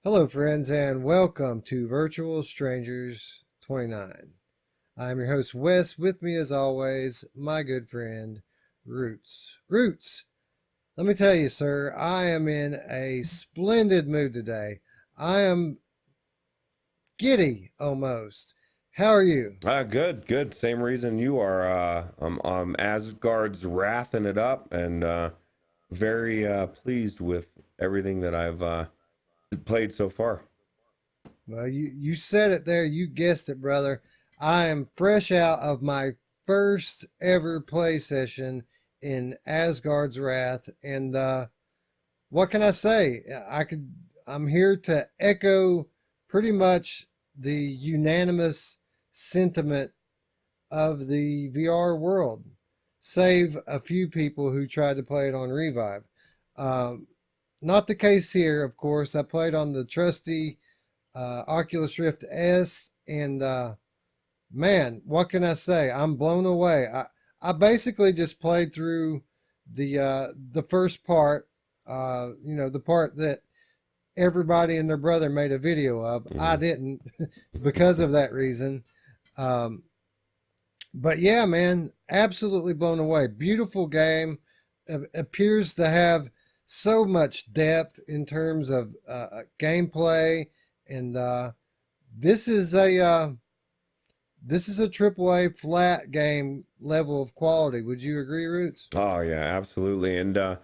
Hello, friends, and welcome to Virtual Strangers 29. I'm your host, Wes. With me, as always, my good friend, Roots. Roots, let me tell you, sir, I am in a splendid mood today. I am giddy almost. How are you? Good. Same reason you are. I'm Asgard's wrathing it up, and very pleased with everything that I've played so far. Well, you said it there. You guessed it, brother. I am fresh out of my first ever play session in Asgard's Wrath, and what can I say? I'm here to echo pretty much the unanimous sentiment of the VR world, save a few people who tried to play it on Revive. Um, Not the case here, of course. I played on the trusty Oculus Rift S, and man, what can I say? I'm blown away. I basically just played through the first part, the part that everybody and their brother made a video of. I Hmm. didn't because of that reason. Um, but yeah, man, absolutely blown away. Beautiful game. Appears to have so much depth in terms of gameplay, and this is a triple A flat game level of quality. Would you agree, Roots? Oh yeah, absolutely. And I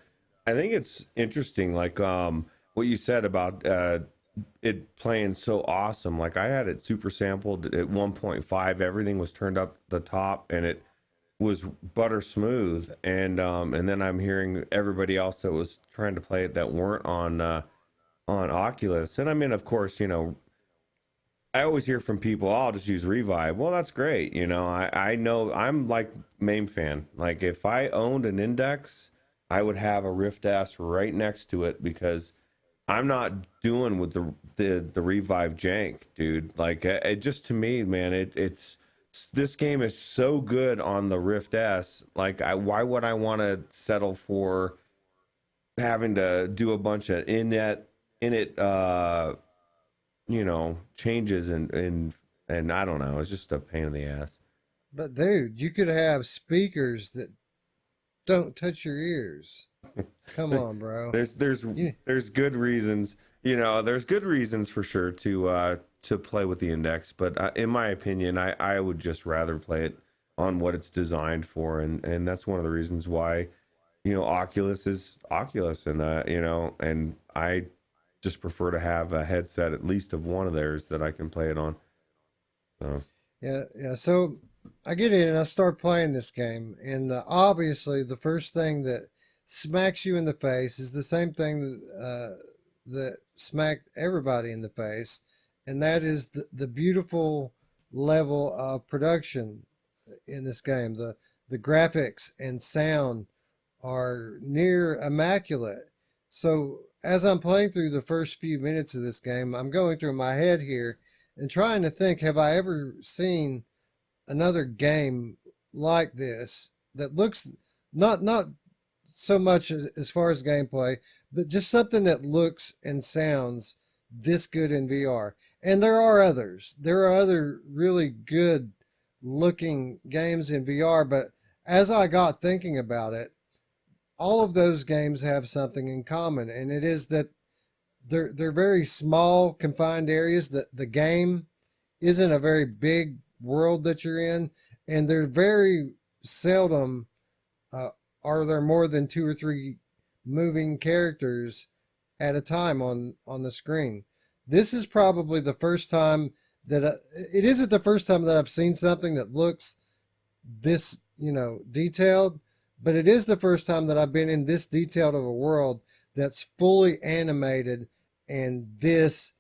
think it's interesting, like what you said about it playing so awesome. Like I had it super sampled at 1.5. Everything was turned up the top, and it was butter smooth. And then I'm hearing everybody else that was trying to play it that weren't on Oculus. And I mean, of course, I always hear from people, oh, I'll just use Revive. Well, that's great. I know I'm like Mamefan. Like if I owned an Index, I would have a Rift S right next to it because I'm not doing with the Revive jank, dude. Like it just to me, man, it's this game is so good on the Rift S. Like why would I want to settle for having to do a bunch of in it changes and I don't know. It's just a pain in the ass. But dude, you could have speakers that don't touch your ears. Come on, bro. there's there's You there's good reasons. There's good reasons for sure to play with the Index, but in my opinion, I would just rather play it on what it's designed for, and that's one of the reasons why Oculus is Oculus, and and I just prefer to have a headset at least of one of theirs that I can play it on. So. yeah. So I get in and I start playing this game, and obviously the first thing that smacks you in the face is the same thing that smacked everybody in the face, and that is the beautiful level of production in this game. The graphics and sound are near immaculate. So as I'm playing through the first few minutes of this game, I'm going through my head here and trying to think, have I ever seen another game like this that looks not so much as far as gameplay, but just something that looks and sounds this good in VR. And there are others. There are other really good looking games in VR, but as I got thinking about it, all of those games have something in common, and it is that they're very small, confined areas. That the game isn't a very big world that you're in, and they're very seldom uh, are there more than two or three moving characters at a time on the screen. This is probably the first time that it isn't the first time that I've seen something that looks this detailed, but it is the first time that I've been in this detailed of a world that's fully animated and this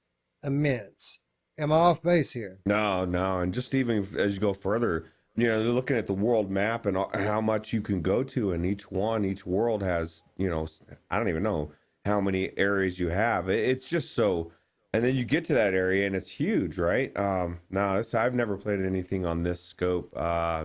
immense. Am I off base here? No, no, and just even as you go further, they're looking at the world map and how much you can go to, and each world has, I don't even know how many areas you have. It's just so, and then you get to that area and it's huge, right? No, I've never played anything on this scope,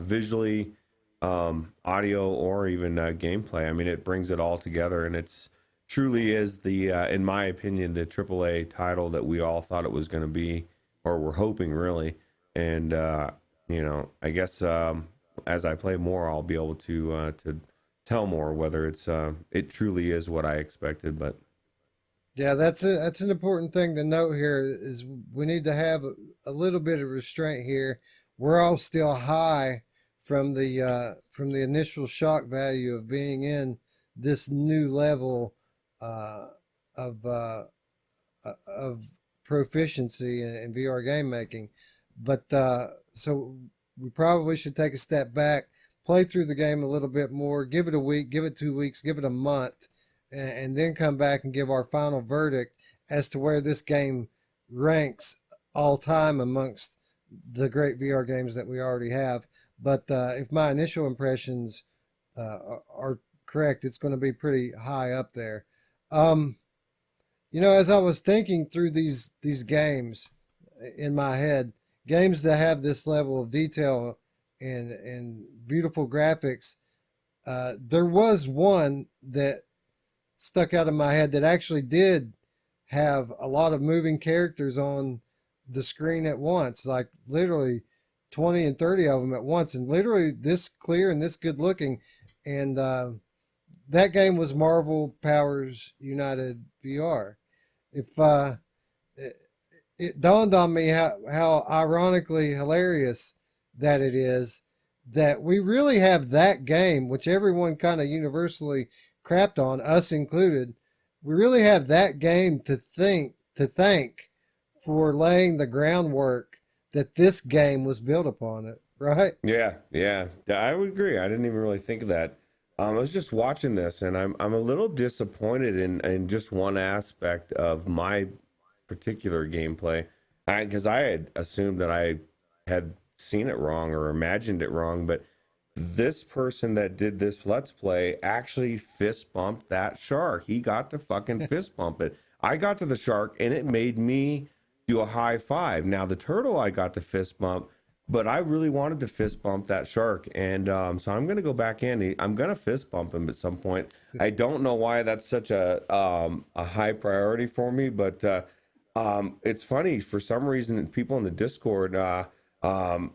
visually, audio, or even gameplay. I mean, it brings it all together, and it's truly is the, in my opinion, the AAA title that we all thought it was going to be, or we're hoping really. And you know, I guess as I play more, I'll be able to tell more whether it truly is what I expected. But Yeah, that's an important thing to note here is we need to have a little bit of restraint here. We're all still high from the initial shock value of being in this new level uh, of of proficiency in VR game making. But so we probably should take a step back, play through the game a little bit more, give it a week, give it 2 weeks, give it a month, and then come back and give our final verdict as to where this game ranks all time amongst the great VR games that we already have. But if my initial impressions are correct, it's going to be pretty high up there. Um, you know, as I was thinking through these games in my head, games that have this level of detail and beautiful graphics, there was one that stuck out in my head that actually did have a lot of moving characters on the screen at once, like literally 20 and 30 of them at once, and literally this clear and this good looking. And that game was Marvel Powers United VR. If it, it dawned on me how ironically hilarious that it is that we really have that game, which everyone kind of universally crapped on, us included. We really have that game to thank for laying the groundwork that this game was built upon it, right? yeah, I would agree. I didn't even really think of that. I was just watching this, and I'm a little disappointed in just one aspect of my particular gameplay, because I had assumed that I had seen it wrong or imagined it wrong, but this person that did this let's play actually fist bumped that shark. He got to fucking fist bump it. I got to the shark and it made me do a high five. Now the turtle I got to fist bump, but I really wanted to fist bump that shark, and so I'm gonna go back in. I'm gonna fist bump him at some point. I don't know why that's such a high priority for me, but it's funny, for some reason people in the Discord um,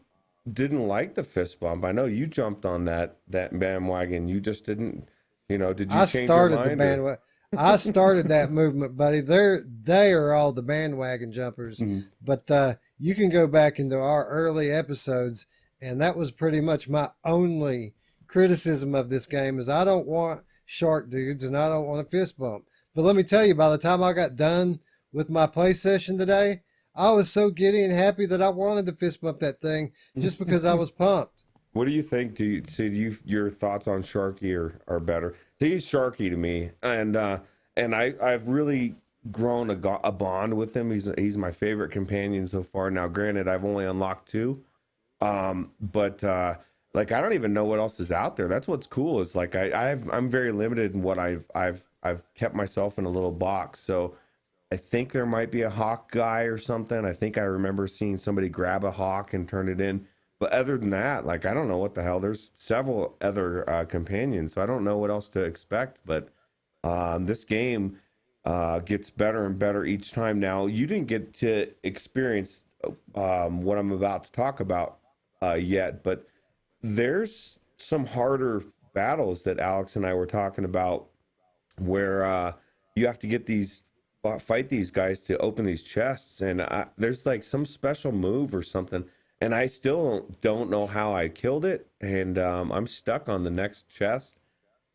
didn't like the fist bump. I know you jumped on that bandwagon. You just didn't, did you I change your started the mind? Or? bandwagon. I started that movement, buddy. They are all the bandwagon jumpers. Mhm. But you can go back into our early episodes, and that was pretty much my only criticism of this game is I don't want shark dudes and I don't want a fist bump. But let me tell you, by the time I got done with my play session today, I was so giddy and happy that I wanted to fist bump that thing just because I was pumped. What do you think? Your thoughts on Sharky are better? See, he's Sharky to me, and I've really grown a bond with him. He's my favorite companion so far. Now, granted, I've only unlocked two, but like I don't even know what else is out there. That's what's cool. Is like I'm very limited in what I've kept myself in a little box. So I think there might be a hawk guy or something. I think I remember seeing somebody grab a hawk and turn it in. But other than that, like, I don't know what the hell. There's several other companions, so I don't know what else to expect. But this game gets better and better each time. Now, you didn't get to experience what I'm about to talk about yet, but there's some harder battles that Alex and I were talking about where you have to get fight these guys to open these chests, and there's like some special move or something, and I still don't know how I killed it, and I'm stuck on the next chest,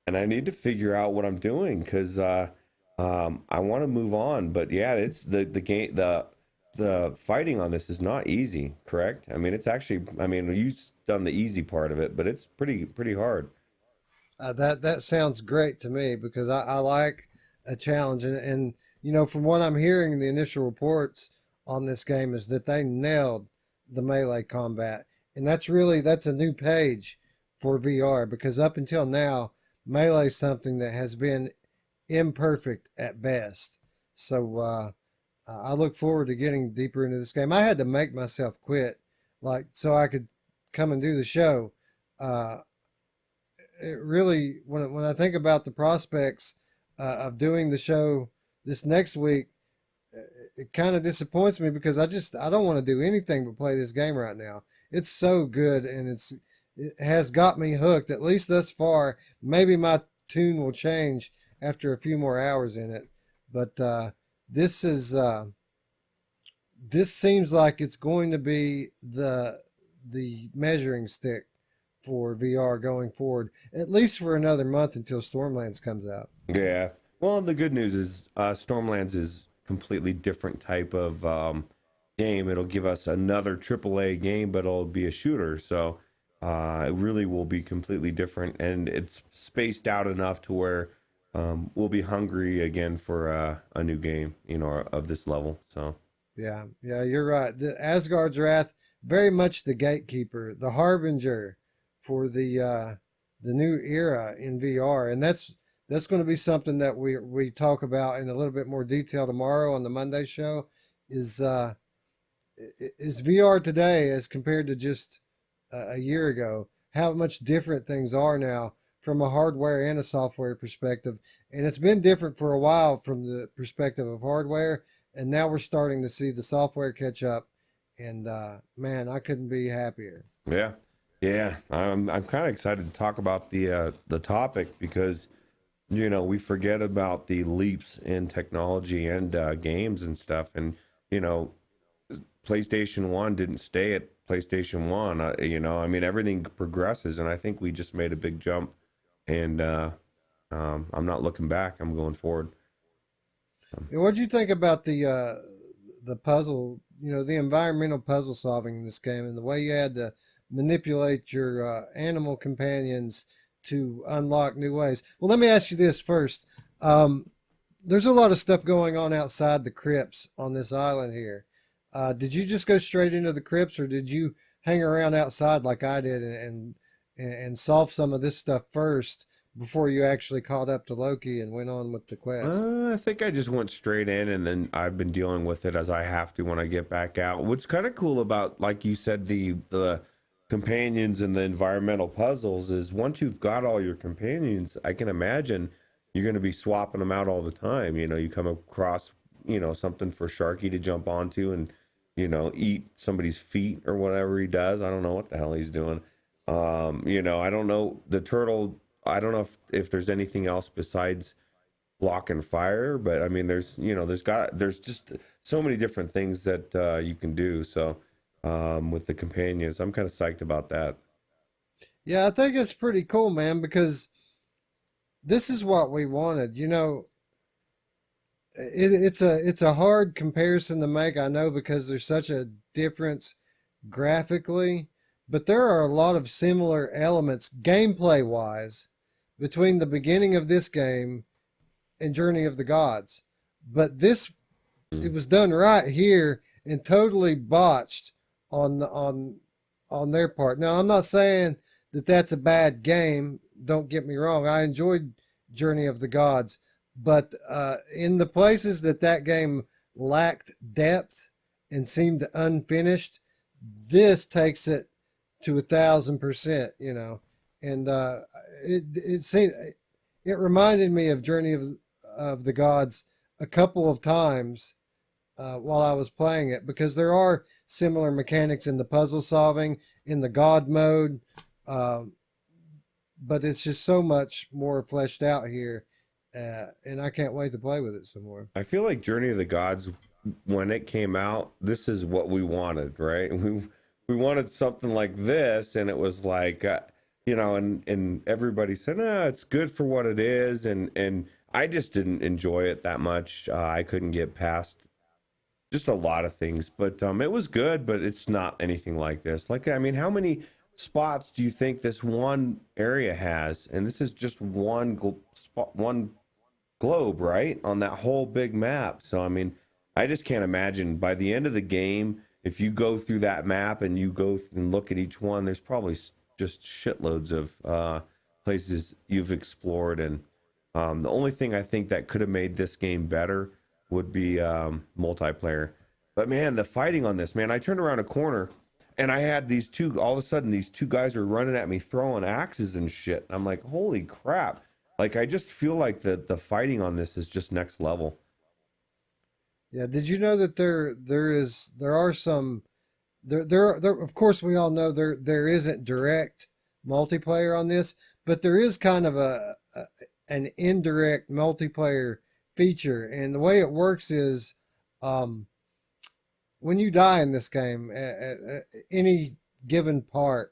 and I need to figure out what I'm doing because I want to move on. But yeah, it's the game, the fighting on this is not easy, correct? I mean, it's actually, I mean, you've done the easy part of it, but it's pretty hard. That sounds great to me because I like a challenge, and you know, from what I'm hearing, the initial reports on this game is that they nailed the melee combat, and that's a new page for VR because up until now, melee is something that has been imperfect at best. So I look forward to getting deeper into this game. I had to make myself quit, like so I could come and do the show. It really, when I think about the prospects of doing the show this next week, it kind of disappoints me because I don't want to do anything but play this game right now. It's so good and it has got me hooked, at least thus far. Maybe my tune will change after a few more hours in it, but this is this seems like it's going to be the measuring stick for VR going forward, at least for another month until Stormlands comes out. Yeah. Well, the good news is Stormlands is completely different type of game. It'll give us another AAA game, but it'll be a shooter. So it really will be completely different, and it's spaced out enough to where we'll be hungry again for a new game, of this level. So Yeah, you're right. The Asgard's Wrath, very much the gatekeeper, the harbinger for the new era in VR, and that's going to be something that we talk about in a little bit more detail tomorrow on the Monday show. Is VR today as compared to just a year ago? How much different things are now from a hardware and a software perspective, and it's been different for a while from the perspective of hardware, and now we're starting to see the software catch up. And man, I couldn't be happier. yeah. I'm kind of excited to talk about the topic because we forget about the leaps in technology and games and stuff, and PlayStation 1 didn't stay at PlayStation 1. I mean, everything progresses, and I think we just made a big jump, and I'm not looking back. I'm going forward. What do you think about the puzzle? The environmental puzzle solving in this game, and the way you had to manipulate your animal companions to unlock new ways. Well, let me ask you this first. There's a lot of stuff going on outside the crypts on this island here. Did you just go straight into the crypts, or did you hang around outside like I did and solve some of this stuff first before you actually caught up to Loki and went on with the quest? I think I just went straight in, and then I've been dealing with it as I have to when I get back out. What's kind of cool about, like you said, the companions and the environmental puzzles is once you've got all your companions, I can imagine you're going to be swapping them out all the time. You come across, something for Sharky to jump onto and, eat somebody's feet or whatever he does. I don't know what the hell he's doing. I don't know the turtle. I don't know if there's anything else besides blocking fire, but I mean, there's just so many different things that you can do. So, with the companions, I'm kind of psyched about that. Yeah, I think it's pretty cool, man, because this is what we wanted. It's a hard comparison to make, I know, because there's such a difference graphically, but there are a lot of similar elements gameplay wise between the beginning of this game and Journey of the Gods. But it was done right here and totally botched on their part. Now, I'm not saying that that's a bad game. Don't get me wrong. I enjoyed Journey of the Gods, but in the places that game lacked depth and seemed unfinished, this takes it to 1,000%. And it reminded me of Journey of the Gods a couple of times while I was playing it, because there are similar mechanics in the puzzle solving in the God mode, but it's just so much more fleshed out here, and I can't wait to play with it some more. I feel like Journey of the Gods, when it came out, this is what we wanted, right? We wanted something like this, and it was like, and everybody said, it's good for what it is, and I just didn't enjoy it that much. I couldn't get past just a lot of things, but it was good, but it's not anything like this. Like, I mean, how many spots do you think this one area has? And this is just one globe, right, on that whole big map. So, I mean, I just can't imagine by the end of the game, if you go through that map and you go and look at each one, there's probably just shitloads of places you've explored. And the only thing I think that could have made this game better would be multiplayer. But man, the fighting on this, man, I turned around a corner and I had all of a sudden these two guys were running at me throwing axes and shit. I'm like, holy crap. Like I just feel like the fighting on this is just next level. Yeah. Did you know that there are some there of course we all know there isn't direct multiplayer on this, but there is kind of an indirect multiplayer feature, and the way it works is um, when you die in this game at any given part,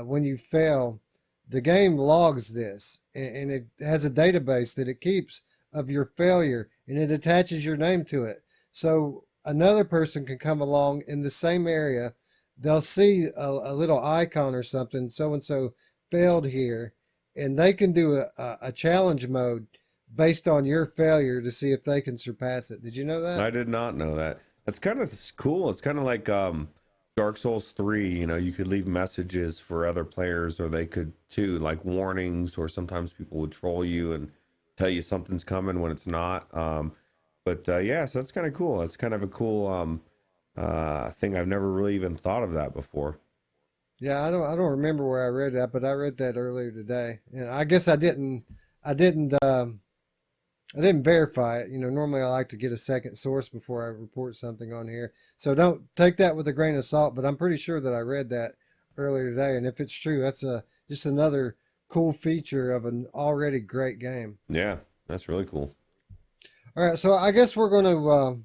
when you fail, the game logs this, and it has a database that it keeps of your failure, and it attaches your name to it. So another person can come along in the same area. They'll see a little icon or something, so and so failed here, and they can do a challenge mode based on your failure to see if they can surpass it. Did you know that? I did not know that. That's kind of cool. It's kind of like Dark Souls 3, you know, you could leave messages for other players or they could too, like warnings, or sometimes people would troll you and tell you something's coming when it's not. But yeah, so that's kind of cool. It's kind of a cool thing. I've never really even thought of that before. Yeah, I don't remember where I read that, but I read that earlier today, and I guess I didn't verify it. You know, normally I like to get a second source before I report something on here. So don't take that with a grain of salt, but I'm pretty sure that I read that earlier today. And if it's true, that's just another cool feature of an already great game. Yeah, that's really cool. All right. So I guess we're going to,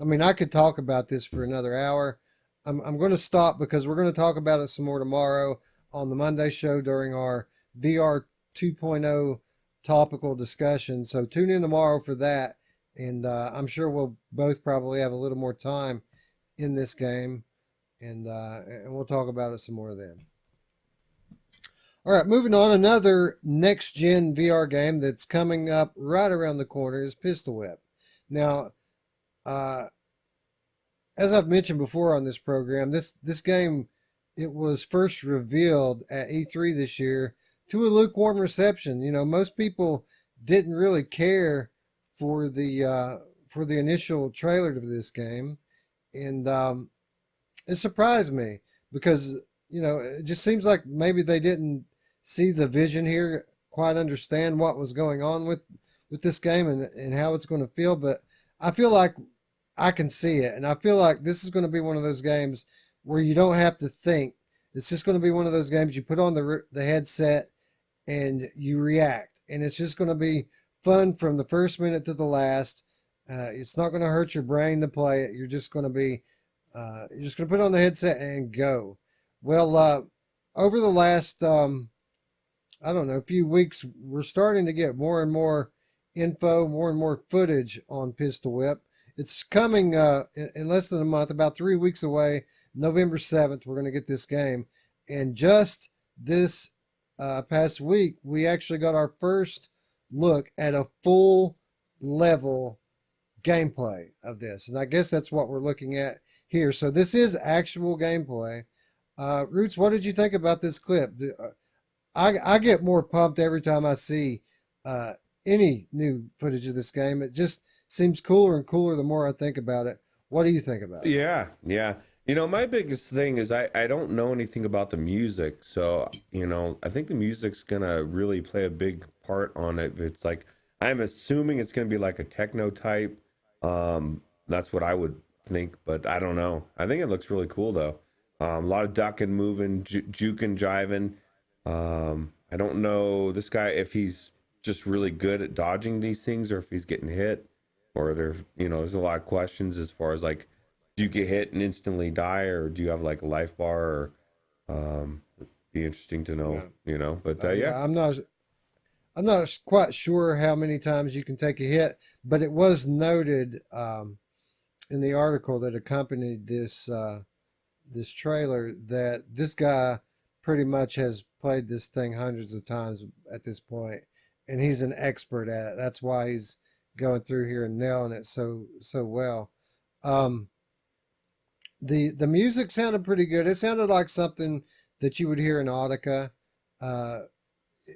I mean, I could talk about this for another hour. I'm going to stop because we're going to talk about it some more tomorrow on the Monday show during our VR 2.0 topical discussion. So tune in tomorrow for that, and I'm sure we'll both probably have a little more time in this game, and we'll talk about it some more then. All right, moving on. Another next gen VR game that's coming up right around the corner is Pistol Whip. Now, as I've mentioned before on this program, this game, it was first revealed at E3 this year to a lukewarm reception. You know, most people didn't really care for the initial trailer to this game, and it surprised me because it just seems like maybe they didn't see the vision here, quite understand what was going on with this game and how it's going to feel. But I feel like I can see it, and I feel like this is going to be one of those games where you don't have to think. It's just going to be one of those games you put on the headset and you react, and it's just going to be fun from the first minute to the last. It's not going to hurt your brain to play it. You're just going to put on the headset and go. Well, over the last I don't know, few weeks, we're starting to get more and more info, more and more footage on Pistol Whip. It's coming in less than a month, about 3 weeks away. November 7th, we're going to get this game. And just this past week, we actually got our first look at a full level gameplay of this. And I guess that's what we're looking at here. So this is actual gameplay. Roots, what did you think about this clip? I get more pumped every time I see any new footage of this game. It just seems cooler and cooler the more I think about it. What do you think about it? Yeah, yeah. You know, my biggest thing is I don't know anything about the music. So, I think the music's going to really play a big part on it. It's like, I'm assuming it's going to be like a techno type. That's what I would think, but I don't know. I think it looks really cool, though. A lot of ducking, moving, juking, jiving. I don't know this guy, if he's just really good at dodging these things or if he's getting hit, or there's a lot of questions as far as like, do you get hit and instantly die, or do you have like a life bar, or be interesting to know. But yeah. I'm not quite sure how many times you can take a hit, but it was noted in the article that accompanied this trailer that this guy pretty much has played this thing hundreds of times at this point, and he's an expert at it. That's why he's going through here and nailing it so well. The music sounded pretty good. It sounded like something that you would hear in Audica.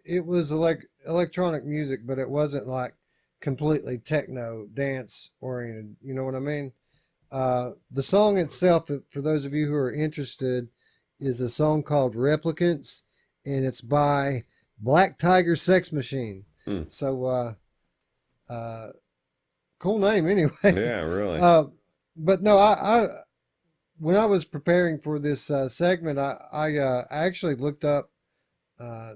It was like electronic music, but it wasn't like completely techno dance oriented. You know what I mean? The song itself, for those of you who are interested, is a song called Replicants, and it's by Black Tiger Sex Machine. Hmm. So, cool name anyway. Yeah, really. But no, I when I was preparing for this segment, I actually looked up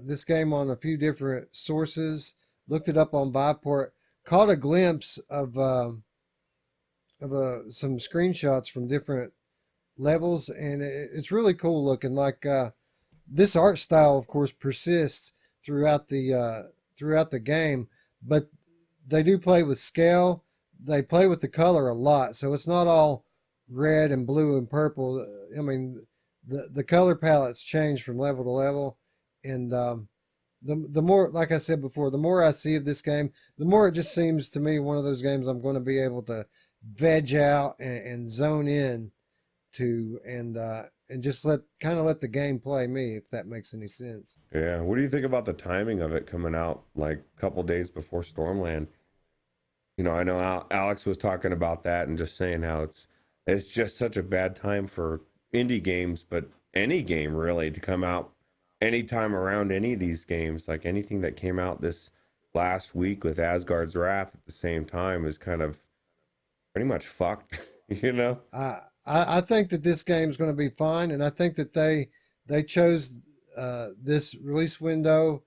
this game on a few different sources. Looked it up on Viveport. Caught a glimpse of some screenshots from different levels, and it's really cool looking. Like this art style, of course, persists throughout the game, but they do play with scale. They play with the color a lot, so it's not all red and blue and purple. I mean, the color palettes change from level to level, and the more, like I said before, the more I see of this game, the more it just seems to me one of those games I'm going to be able to veg out and zone in to, and just let the game play me, if that makes any sense. Yeah. What do you think about the timing of it coming out like a couple days before Stormland? You know, I know Alex was talking about that and just saying how it's just such a bad time for indie games, but any game really to come out anytime around any of these games. Like anything that came out this last week with Asgard's Wrath at the same time is kind of pretty much fucked, you know? I think that this game is going to be fine, and I think that they chose this release window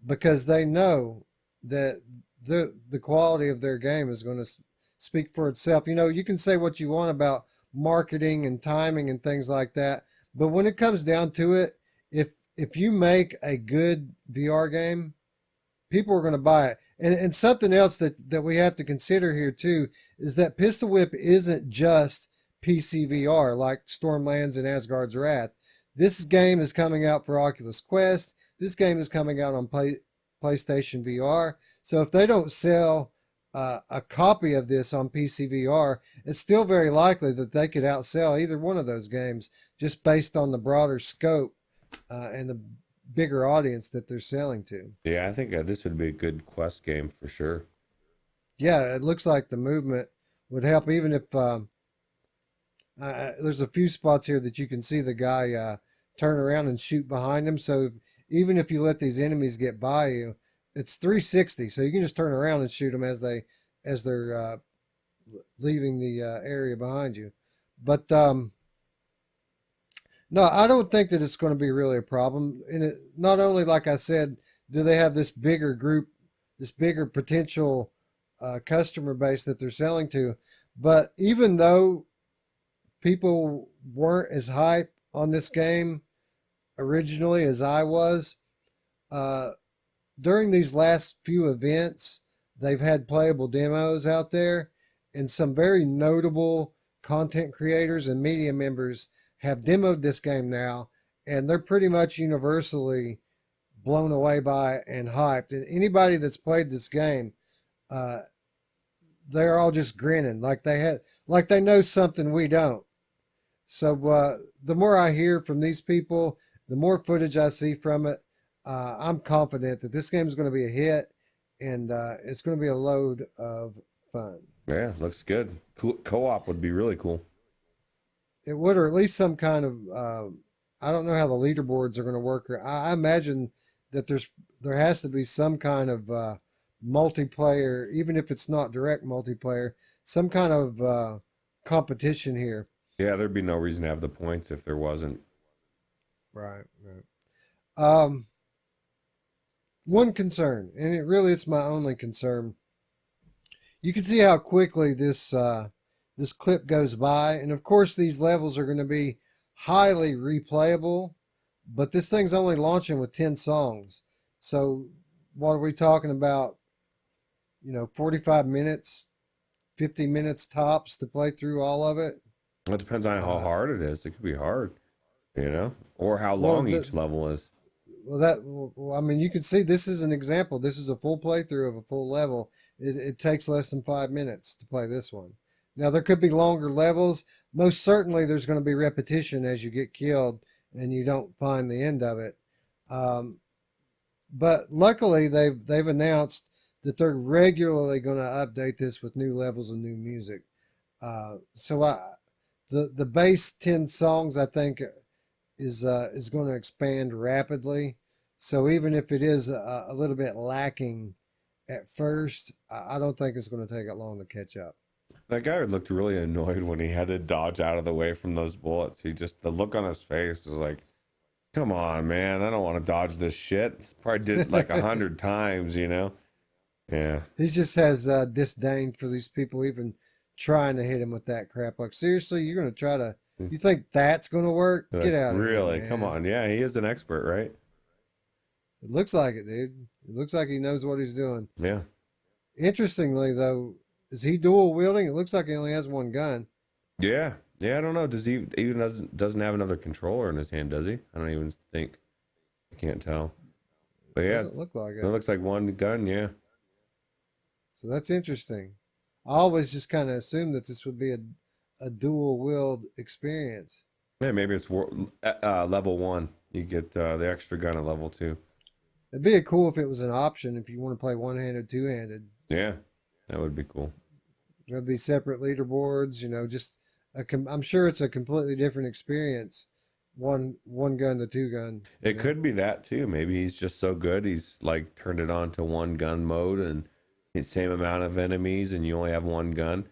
because they know that the quality of their game is going to speak for itself. You know, you can say what you want about marketing and timing and things like that, but when it comes down to it, if you make a good VR game, people are going to buy it. And something else that we have to consider here too is that Pistol Whip isn't just PCVR like Stormlands and Asgard's Wrath. This game is coming out for Oculus Quest. This game is coming out on PlayStation VR. So if they don't sell a copy of this on PCVR, it's still very likely that they could outsell either one of those games just based on the broader scope and the bigger audience that they're selling to. Yeah, I think this would be a good Quest game for sure. Yeah, it looks like the movement would help, even if there's a few spots here that you can see the guy turn around and shoot behind him. So even if you let these enemies get by you, it's 360, so you can just turn around and shoot them as they're leaving the area behind you. But no, I don't think that it's going to be really a problem. And it, not only, like I said, do they have this bigger group, this bigger potential customer base that they're selling to, but even though people weren't as hyped on this game originally as I was, during these last few events, they've had playable demos out there, and some very notable content creators and media members have demoed this game now, and they're pretty much universally blown away by and hyped. And anybody that's played this game, they're all just grinning like they know something we don't. So the more I hear from these people, the more footage I see from it, I'm confident that this game is going to be a hit, and it's going to be a load of fun. Yeah, looks good. Co-op would be really cool. It would, or at least some kind of. I don't know how the leaderboards are going to work. I imagine that there has to be some kind of multiplayer, even if it's not direct multiplayer, some kind of competition here. Yeah, there'd be no reason to have the points if there wasn't. Right. One concern, and it's my only concern. You can see how quickly this clip goes by, and of course these levels are going to be highly replayable, but this thing's only launching with 10 songs. So what are we talking about? 45 minutes, 50 minutes tops to play through all of it. It depends on how hard it is. It could be hard, or how long each level is. Well, I mean, you can see this is an example. This is a full playthrough of a full level. It takes less than 5 minutes to play this one. Now, there could be longer levels. Most certainly, there's going to be repetition as you get killed and you don't find the end of it. But luckily, they've announced that they're regularly going to update this with new levels and new music. So the base 10 songs, I think, is going to expand rapidly. So even if it is a little bit lacking at first, I don't think it's going to take it long to catch up. That guy looked really annoyed when he had to dodge out of the way from those bullets. He just, the look on his face was like, come on, man, I don't want to dodge this shit. Probably did it like 100 times, you know? Yeah. He just has disdain for these people even trying to hit him with that crap. Like, seriously, you're going to try to, you think that's going to work? Like, Get out of here, really? Come man. on. Yeah, he is an expert, right? It looks like it, dude. It looks like he knows what he's doing. Yeah. Interestingly, though, is he dual wielding? It looks like he only has one gun. Yeah. Yeah, I don't know. Does he even doesn't have another controller in his hand, does he? I don't even think. I can't tell. But yeah, Doesn't look like it it. looks like one gun, yeah. So that's interesting. I always just kind of assumed that this would be a dual wield experience. Yeah, maybe it's level 1. You get the extra gun at level 2. It'd be cool if it was an option if you want to play one handed, two handed. Yeah, that would be cool. There'd be separate leaderboards, just I'm sure it's a completely different experience. One gun to two gun. It could be that too. Maybe he's just so good, he's like turned it on to one gun mode and the same amount of enemies, and you only have one gun.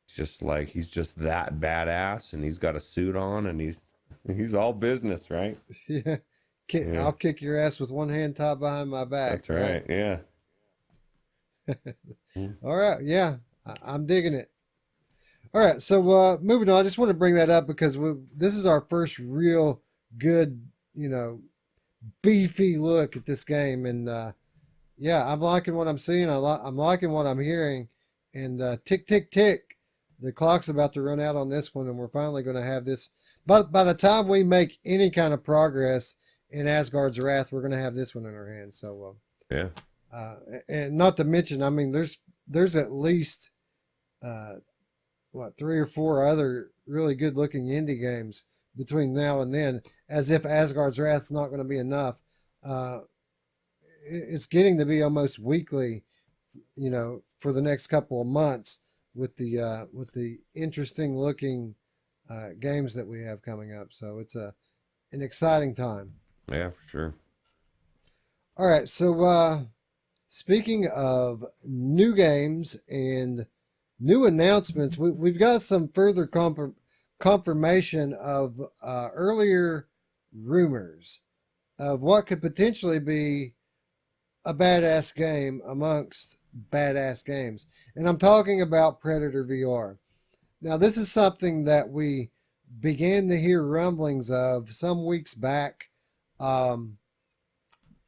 It's just like he's just that badass, and he's got a suit on, and he's all business, right? Yeah. Yeah, I'll kick your ass with one hand tied behind my back. that's right. Yeah. All right. Yeah. I'm digging it. All right. So moving on, I just want to bring that up because this is our first real good, beefy look at this game. And yeah, I'm liking what I'm seeing. I'm liking what I'm hearing. And tick, tick, tick. The clock's about to run out on this one, and we're finally going to have this. But by the time we make any kind of progress in Asgard's Wrath, we're going to have this one in our hands. So, Yeah. And not to mention, I mean, there's at least three or four other really good looking indie games between now and then. As if Asgard's Wrath's not going to be enough. It's getting to be almost weekly, for the next couple of months with the interesting looking games that we have coming up. So it's an exciting time. Yeah, for sure. All right, so speaking of new games and new announcements, we've got some further confirmation of earlier rumors of what could potentially be a badass game amongst badass games. And I'm talking about Predator VR. Now, this is something that we began to hear rumblings of some weeks back.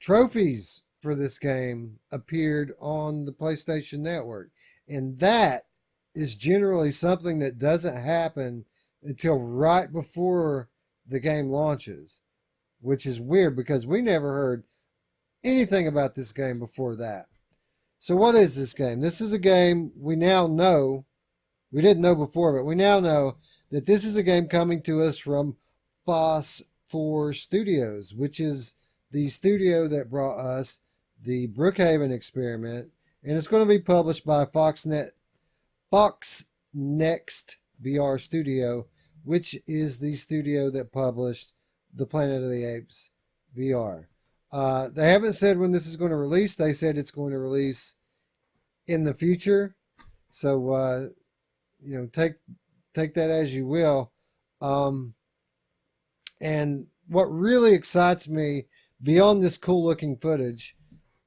Trophies for this game appeared on the PlayStation Network. And that is generally something that doesn't happen until right before the game launches, which is weird because we never heard anything about this game before that. So what is this game? This is a game we now know. We didn't know before, but we now know that this is a game coming to us from Phos4 Studios, which is the studio that brought us the Brookhaven experiment, and it's going to be published by Fox Next VR Studio, which is the studio that published the Planet of the Apes VR. They haven't said when this is going to release. They said it's going to release in the future. So, take that as you will. And what really excites me beyond this cool looking footage,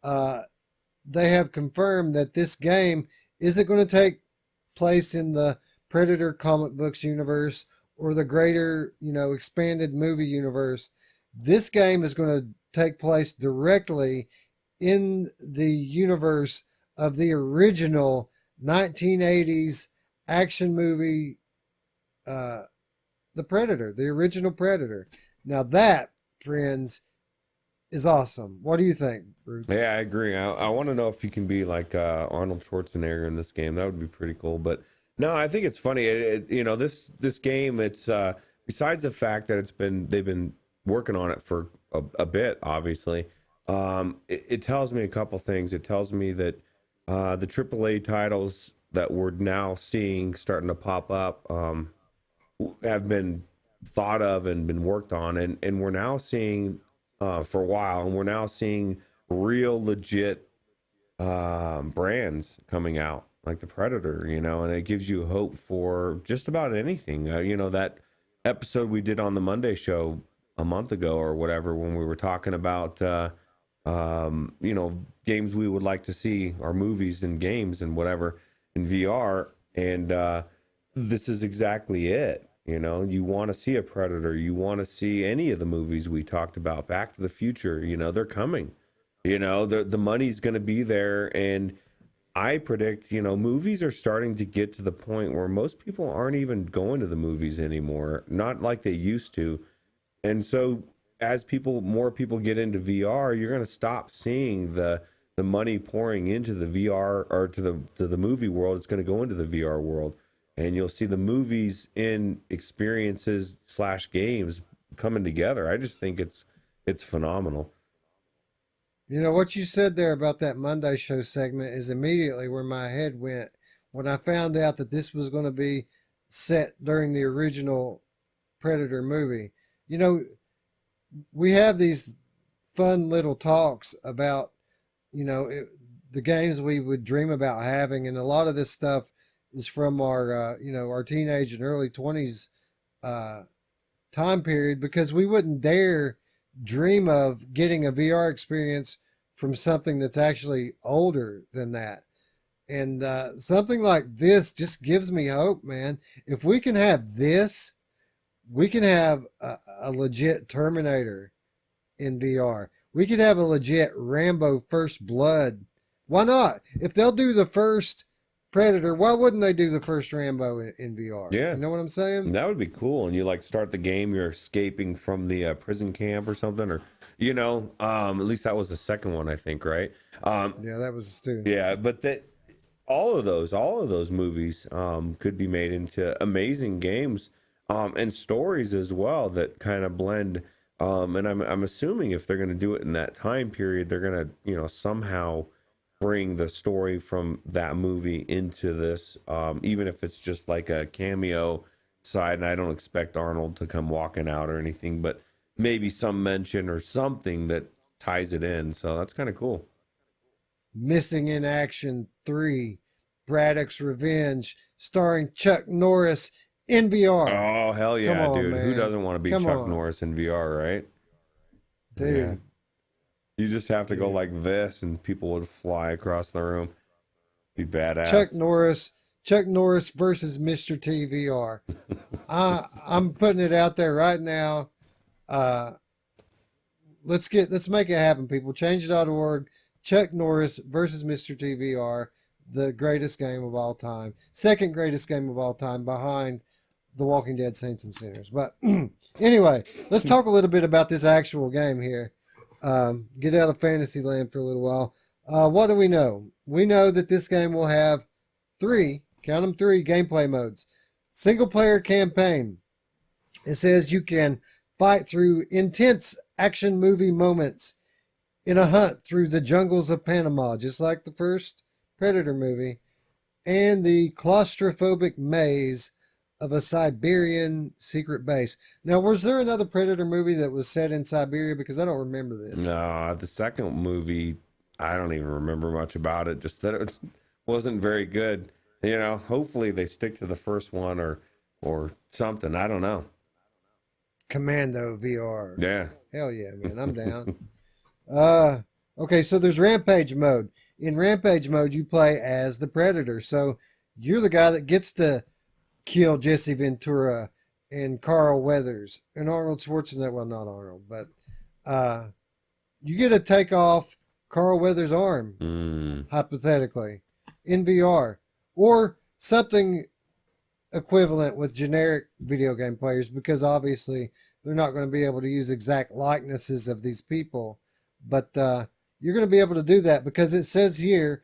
they have confirmed that this game isn't going to take place in the Predator comic books universe or the greater, expanded movie universe. This game is going to take place directly in the universe of the original 1980s action movie, The Predator, the original Predator. Now that, friends, is awesome. What do you think, Bruce? Yeah, I agree. I want to know if you can be like Arnold Schwarzenegger in this game. That would be pretty cool. But no, I think it's funny. This game. It's besides the fact that they've been working on it for a bit. Obviously, it tells me a couple things. It tells me that the AAA titles that we're now seeing starting to pop up have been thought of and been worked on, and we're now seeing for a while, and we're now seeing real legit brands coming out like the Predator, you know, and it gives you hope for just about anything. You know, that episode we did on the Monday show a month ago or whatever, when we were talking about you know, games we would like to see, or movies and games and whatever in VR, and this is exactly it. You know, you want to see a Predator, you want to see any of the movies we talked about, Back to the Future, you know, they're coming. You know, the money's going to be there, and I predict, you know, movies are starting to get to the point where most people aren't even going to the movies anymore, not like they used to. And so as more people get into VR, you're going to stop seeing the money pouring into the VR or to the movie world. It's going to go into the VR world, and you'll see the movies in experiences / games coming together. I just think it's phenomenal. You know, what you said there about that Monday show segment is immediately where my head went when I found out that this was going to be set during the original Predator movie. You know, we have these fun little talks about, you know, the games we would dream about having, and a lot of this stuff is from our, you know, our teenage and early 20s time period, because we wouldn't dare dream of getting a VR experience from something that's actually older than that. And something like this just gives me hope, man. If we can have this, we can have a legit Terminator in VR. We could have a legit Rambo First Blood. Why not? If they'll do the first Predator, why wouldn't they do the first Rambo in VR? Yeah. You know what I'm saying? That would be cool. And you like start the game, you're escaping from the prison camp or something, or, you know, at least that was the second one, I think, right? Yeah, that was too. Yeah, but that all of those movies could be made into amazing games and stories as well that kind of blend. And I'm assuming if they're going to do it in that time period, they're going to, you know, somehow bring the story from that movie into this, even if it's just like a cameo side. And I don't expect Arnold to come walking out or anything, but maybe some mention or something that ties it in. So that's kind of cool. Missing in Action 3, Braddock's Revenge, starring Chuck Norris in VR. Oh, hell yeah, on, dude. man. Who doesn't want to be Come Chuck on. Norris in VR, right? Dude. Yeah. You just have to go Dude. like this and people would fly across the room. Be badass. Chuck Norris versus Mr. T VR. I'm putting it out there right now. Let's make it happen, people. Change.org. Chuck Norris versus Mr. T VR, the greatest game of all time. Second greatest game of all time behind The Walking Dead Saints and Sinners. But anyway, let's talk a little bit about this actual game here. Get out of fantasy land for a little while. What do we know? We know that this game will have three gameplay modes. Single player campaign. It says you can fight through intense action movie moments in a hunt through the jungles of Panama, just like the first Predator movie, and the claustrophobic maze of a Siberian secret base. Now, was there another Predator movie that was set in Siberia? Because I don't remember this. No, the second movie, I don't even remember much about it. Just that it wasn't very good. You know, hopefully they stick to the first one or something. I don't know. Commando VR. Yeah. Hell yeah, man. I'm down. Okay, so there's Rampage mode. In Rampage mode, you play as the Predator. So you're the guy that gets to kill Jesse Ventura and Carl Weathers and Arnold Schwarzenegger. Well, not Arnold, but you get to take off Carl Weathers' arm, hypothetically, in VR. Or something equivalent with generic video game players, because obviously they're not going to be able to use exact likenesses of these people. But you're going to be able to do that because it says here,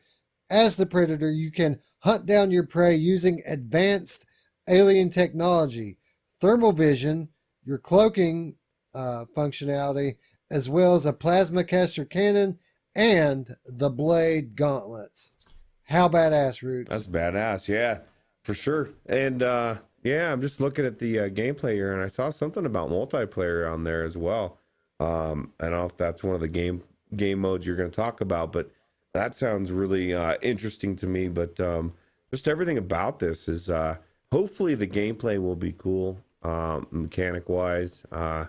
as the Predator, you can hunt down your prey using advanced alien technology, thermal vision, your cloaking functionality, as well as a plasma caster cannon and the blade gauntlets. How badass, Roots? That's badass. Yeah, for sure. And yeah, I'm just looking at the gameplay here, and I saw something about multiplayer on there as well. I don't know if that's one of the game modes you're going to talk about, but that sounds really interesting to me. But just everything about this is hopefully the gameplay will be cool, mechanic wise, But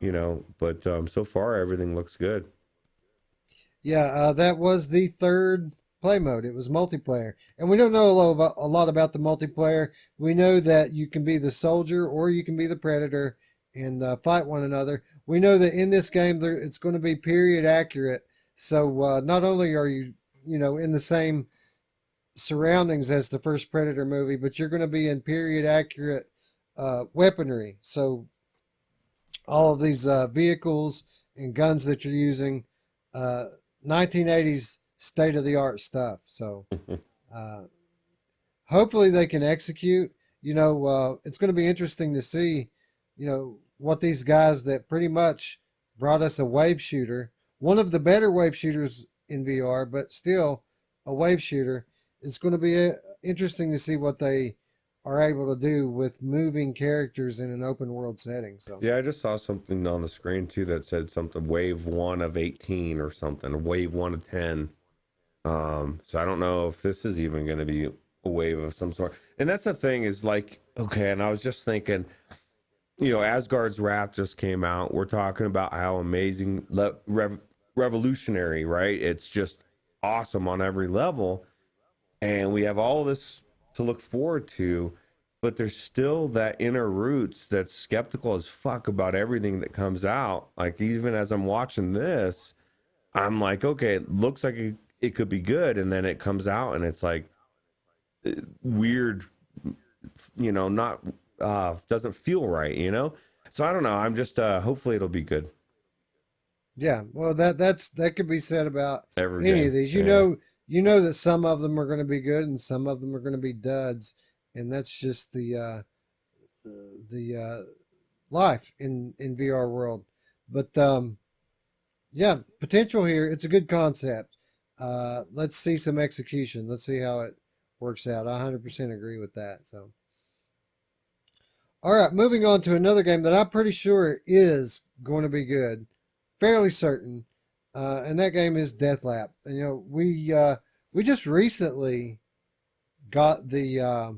so far everything looks good. Yeah, that was the third play mode. It was multiplayer, and we don't know a lot about the multiplayer. We know that you can be the soldier or you can be the predator and fight one another. We know that in this game it's going to be period accurate. So not only are you in the same surroundings as the first Predator movie, but you're going to be in period accurate weaponry. So all of these vehicles and guns that you're using, 1980s state of the art stuff. So uh, hopefully they can execute. It's going to be interesting to see, what these guys that pretty much brought us a wave shooter, one of the better wave shooters in VR, but still a wave shooter. It's going to be interesting to see what they are able to do with moving characters in an open world setting. So Yeah, I just saw something on the screen too that said something wave 1 of 18 or something, wave 1 of 10. So I don't know if this is even going to be a wave of some sort. And that's the thing is like, okay, and I was just thinking, Asgard's Wrath just came out. We're talking about how amazing, revolutionary, right? It's just awesome on every level. And we have all this to look forward to, but there's still that inner roots that's skeptical as fuck about everything that comes out. Like, even as I'm watching this, I'm like, okay, it looks like it could be good. And then it comes out and it's like weird, not, doesn't feel right. So I don't know. I'm just, hopefully it'll be good. yeah, well that could be said about Every any of game. these. Yeah. You know that some of them are going to be good and some of them are going to be duds, and that's just the life in VR world. But yeah, potential here. It's a good concept. Let's see some execution. Let's see how it works out. I 100% agree with that. So, all right, moving on to another game that I'm pretty sure is going to be good, fairly certain, and that game is Deathlap. And we just recently got the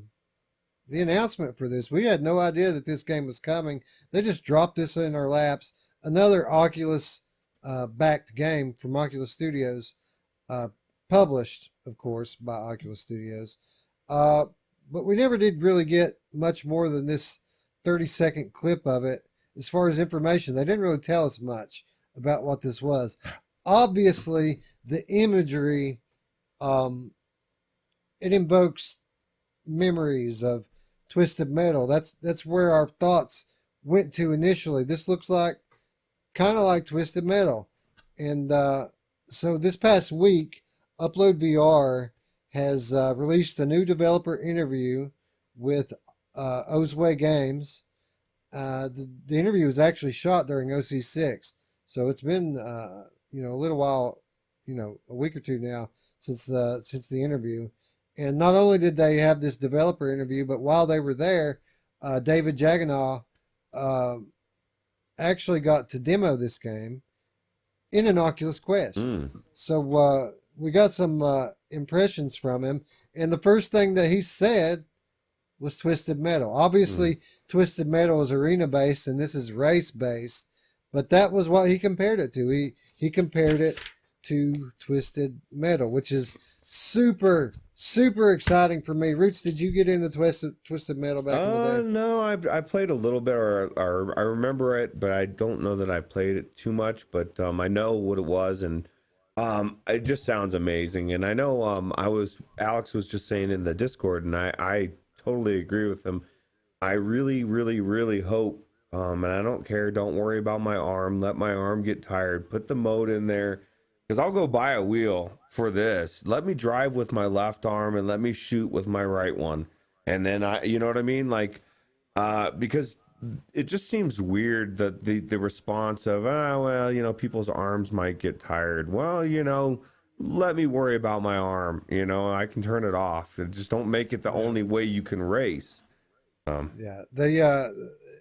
announcement for this. We had no idea that this game was coming. They just dropped this in our laps. Another Oculus backed game from Oculus Studios, uh, published, of course, by Oculus Studios. But we never did really get much more than this 30-second clip of it as far as information. They didn't really tell us much about what this was. Obviously, the imagery, it invokes memories of Twisted Metal. That's where our thoughts went to initially. This looks like kind of like Twisted Metal, and so this past week, Upload VR has released a new developer interview with Ozway Games. The interview was actually shot during OC6, so it's been a little while, a week or two now since the interview. And not only did they have this developer interview, but while they were there, David Jaganaw actually got to demo this game in an Oculus Quest. So we got some impressions from him. And the first thing that he said was Twisted Metal. Obviously, Twisted Metal is arena based and this is race based, but that was what he compared it to. He compared it to Twisted Metal, which is super exciting for me. Roots, did you get into Twisted Metal back in the day? No, I played a little bit, or I remember it, but I don't know that I played it too much. But I know what it was, and it just sounds amazing. And I know Alex was just saying in the Discord, and I totally agree with him. I really, really, really hope, and I don't care. Don't worry about my arm. Let my arm get tired. Put the mode in there. Because I'll go buy a wheel for this. Let me drive with my left arm and let me shoot with my right one. And then you know what I mean? Like, because it just seems weird that the response of, well, people's arms might get tired. Well, let me worry about my arm. I can turn it off. Just don't make it the only way you can race. Yeah,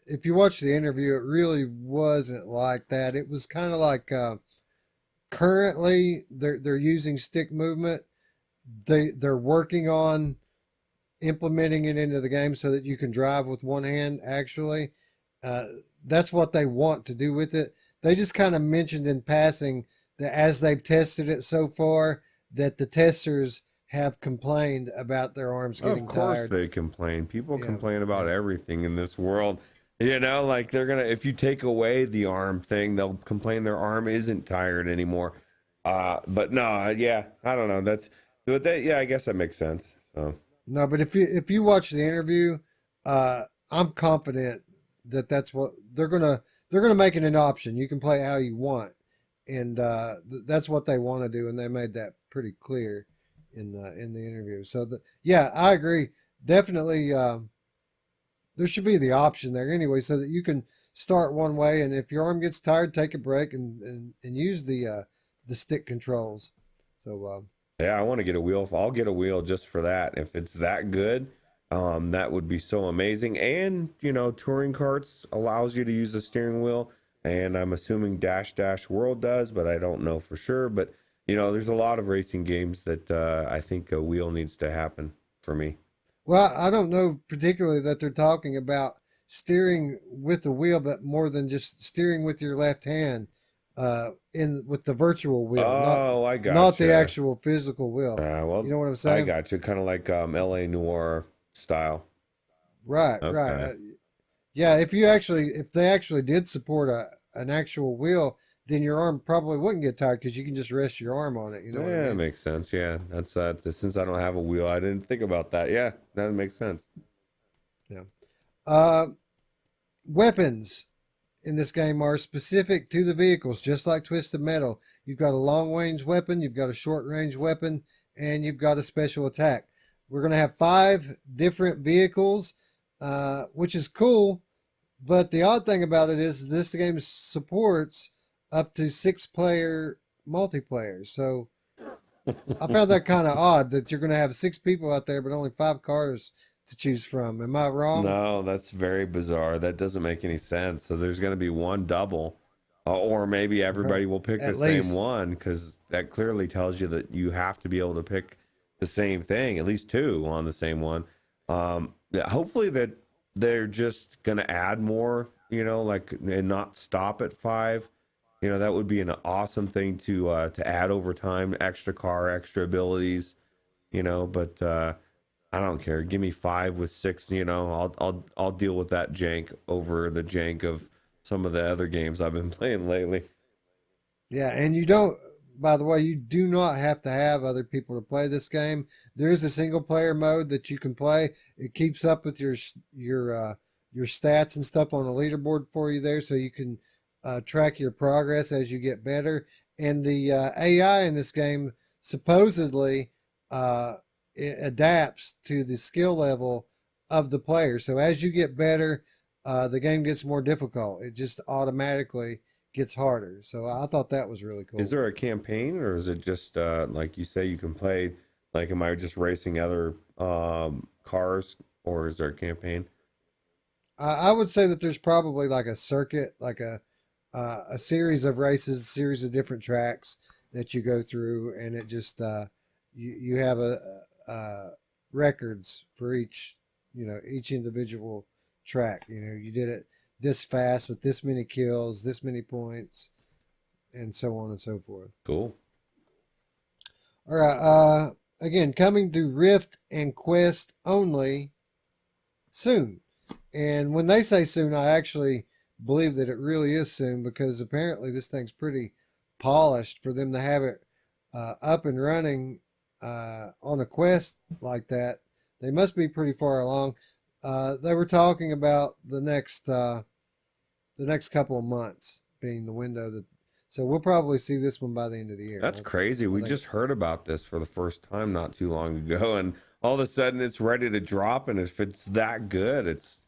if you watch the interview, it really wasn't like that. It was kind of like currently they're using stick movement. They're working on implementing it into the game so that you can drive with one hand. Actually, uh, that's what they want to do with it. They just kind of mentioned in passing that as they've tested it so far, that the testers have complained about their arms Of getting course tired. they complain. People Yeah, complain about yeah. everything in this world. You know, like they're gonna if you take away the arm thing, they'll complain their arm isn't tired anymore. But no, yeah, I don't know. But that, yeah, I guess that makes sense. So No, but if you watch the interview, I'm confident that that's what they're gonna make it an option. You can play how you want, and that's what they want to do, and they made that pretty clear in the interview. So yeah, I agree. Definitely, there should be the option there anyway, so that you can start one way, and if your arm gets tired, take a break and use the stick controls. So yeah, I want to get a wheel. I'll get a wheel just for that. If it's that good, that would be so amazing. And you know, touring carts allows you to use the steering wheel, and I'm assuming Dash Dash World does, but I don't know for sure. But you know, there's a lot of racing games that I think a wheel needs to happen for me. well, I don't know particularly that they're talking about steering with the wheel, but more than just steering with your left hand, in with the virtual wheel, not Oh, I not the gotcha. actual physical wheel. You Well, know what I'm I saying? gotcha. Kind of like L.A. Noir style. Right, right. Okay. Yeah, if they actually did support an actual wheel, then your arm probably wouldn't get tired because you can just rest your arm on it. You know what I Yeah, it mean? makes sense. Yeah, that's since I don't have a wheel, I didn't think about that. Yeah, that makes sense. Yeah. Uh, Weapons in this game are specific to the vehicles, just like Twisted Metal. You've got a long range weapon, you've got a short range weapon, and you've got a special attack. We're going to have 5 different vehicles, which is cool. But the odd thing about it is this game supports up to 6-player multiplayer. So I found that kind of odd that you're going to have 6 people out there, but only 5 cars to choose from. Am I wrong? No, that's very bizarre. That doesn't make any sense. So there's going to be one double, or maybe everybody will pick the At same least. one because that clearly tells you that you have to be able to pick the same thing, at least two on the same one. Yeah, hopefully that they're just going to add more, you know, like and not stop at five. You know, that would be an awesome thing to add over time, extra car, extra abilities, you know, but I don't care. Give me five with six. You know, I'll deal with that jank over the jank of some of the other games I've been playing lately. Yeah, and you don't. By the way, you do not have to have other people to play this game. There is a single player mode that you can play. It keeps up with your stats and stuff on a leaderboard for you there, so you can track your progress as you get better. And the AI in this game supposedly it adapts to the skill level of the player. So as you get better, the game gets more difficult. It just automatically gets harder. So I thought that was really Is cool. there a campaign or is it just like you say you can play? Like, am I just racing other cars or is there a campaign? I would say that there's probably like a circuit, like a series of races, a series of different tracks that you go through, and it just you have a records for each individual track. You did it this fast with this many kills, this many points, and so on and so forth. Cool. All right. Again, coming to Rift and Quest only soon. And when they say soon, I actually believe that it really is soon because apparently this thing's pretty polished for them to have it up and running on a quest like that. They must be pretty far along. They were talking about the next couple of months being the window that. So we'll probably see this one by the end of the year. That's crazy. I We think. just heard about this for the first time not too long ago, and all of a sudden it's ready to drop. And if it's that good, it's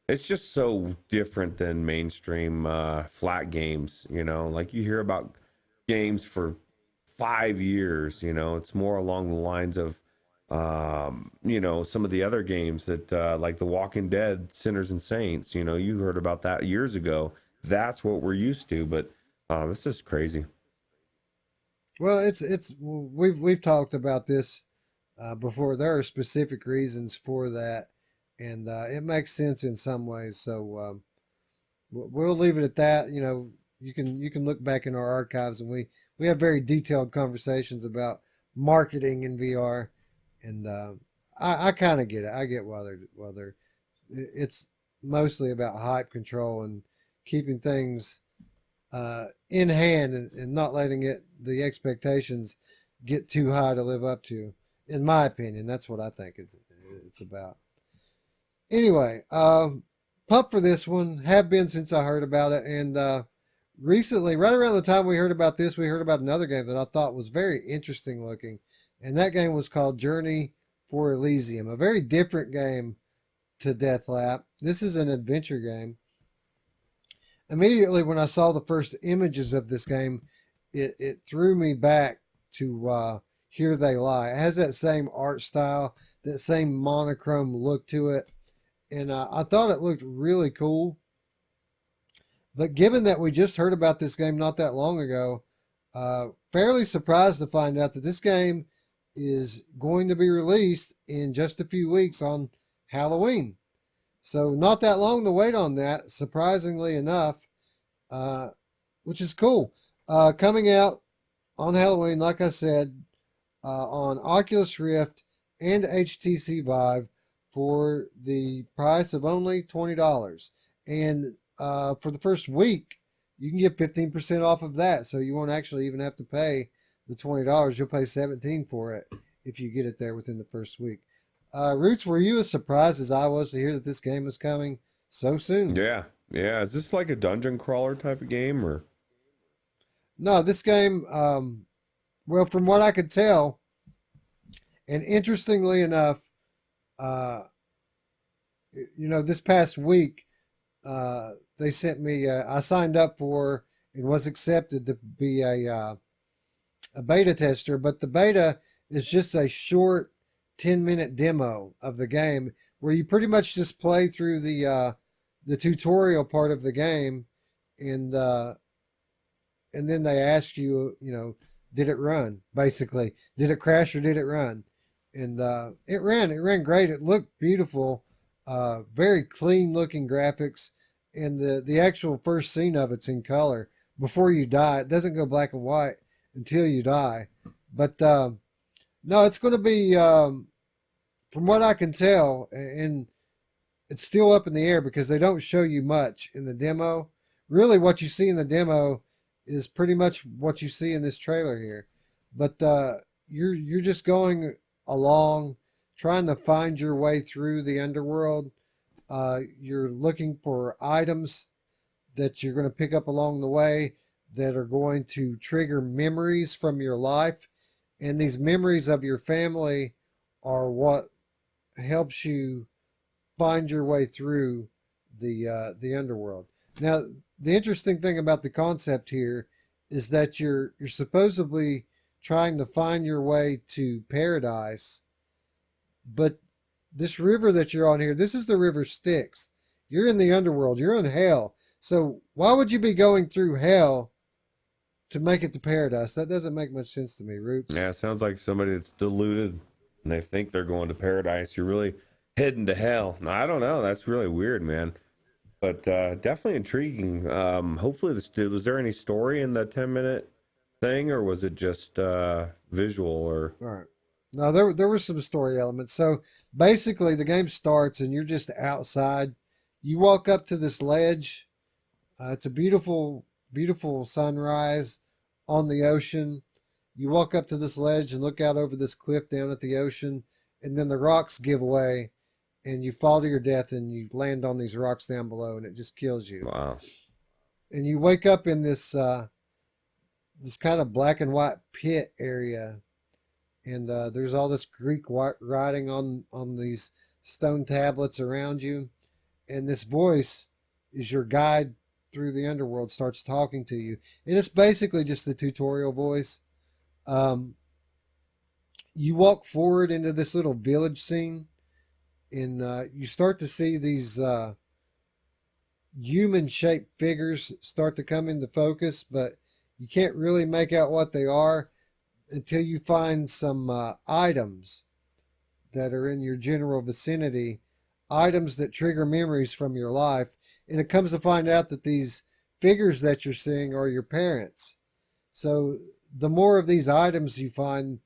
just so different than mainstream flat games. You know, like you hear about games for 5 years. You know, it's more along the lines of You know, some of the other games that like The Walking Dead, Sinners and Saints. You know, you heard about that years ago. That's what we're used to, but this is crazy. Well, it's we've talked about this before. There are specific reasons for that, and it makes sense in some ways. So we'll leave it at that. You know, you can look back in our archives, and we have very detailed conversations about marketing in VR, and I kind of get it. I get why they're it's mostly about hype control and keeping things in hand, and not letting the expectations get too high to live up to. In my opinion, that's what I think it's about. Anyway, pumped for this one. Have been since I heard about it, and recently, right around the time we heard about this, we heard about another game that I thought was very interesting looking, and that game was called Journey for Elysium, a very different game to Deathlap. This is an adventure game. Immediately when I saw the first images of this game, it threw me back to Here They Lie. It has that same art style, that same monochrome look to it, and I thought it looked really cool. But given that we just heard about this game not that long ago, fairly surprised to find out that this game is going to be released in just a few weeks on Halloween. So not that long to wait on that, surprisingly enough, uh, which is cool. Coming out on Halloween, like I said, on Oculus Rift and HTC Vive for the price of only $20. And for the first week, you can get 15% off of that. So you won't actually even have to pay the $20. You'll pay $17 for it if you get it there within the first week. Roots, were you as surprised as I was to hear that this game was coming so soon? Yeah, yeah. Is this like a dungeon crawler type of game, or? No, this game, well, from what I could tell, and interestingly enough, uh, this past week, they sent me, I signed up for and was accepted to be a beta tester, but the beta is just a short 10-minute demo of the game where you pretty much just play through the tutorial part of the game, and and then they ask you, did it run? Basically, did it crash or did it run? And it ran. It ran great. It looked beautiful. Very clean looking graphics, and the actual first scene of it's in color before you die. It doesn't go black and white until you die. But no, it's going to be, from what I can tell, and it's still up in the air because they don't show you much in the demo. Really, what you see in the demo is pretty much what you see in this trailer here. But you're just going along, trying to find your way through the underworld. You're looking for items that you're going to pick up along the way that are going to trigger memories from your life, and these memories of your family are what helps you find your way through the underworld. Now, the interesting thing about the concept here is that you're supposedly trying to find your way to paradise, but this river that you're on here, this is the river Styx. You're in the underworld. You're in hell. So why would you be going through hell to make it to paradise? That doesn't make much sense to me, Roots. Yeah, it sounds like somebody that's deluded and they think they're going to paradise. You're really heading to hell. No, I don't know. That's really weird, man. But definitely intriguing. Hopefully, was there any story in the 10-minute thing, or was it just visual? Or All right. No, there were some story elements. So basically, the game starts and you're just outside. You walk up to this ledge. It's a beautiful, beautiful sunrise on the ocean. You walk up to this ledge and look out over this cliff down at the ocean, and then the rocks give way, and you fall to your death, and you land on these rocks down below, and it just kills you. wow, And you wake up in this this kind of black and white pit area, and there's all this Greek writing on these stone tablets around you, and this voice is your guide through the underworld, starts talking to you, and it's basically just the tutorial voice. Um, you walk forward into this little village scene, and you start to see these human-shaped figures start to come into focus, but you can't really make out what they are until you find some items that are in your general vicinity, items that trigger memories from your life. And it comes to find out that these figures that you're seeing are your parents. So the more of these items you find,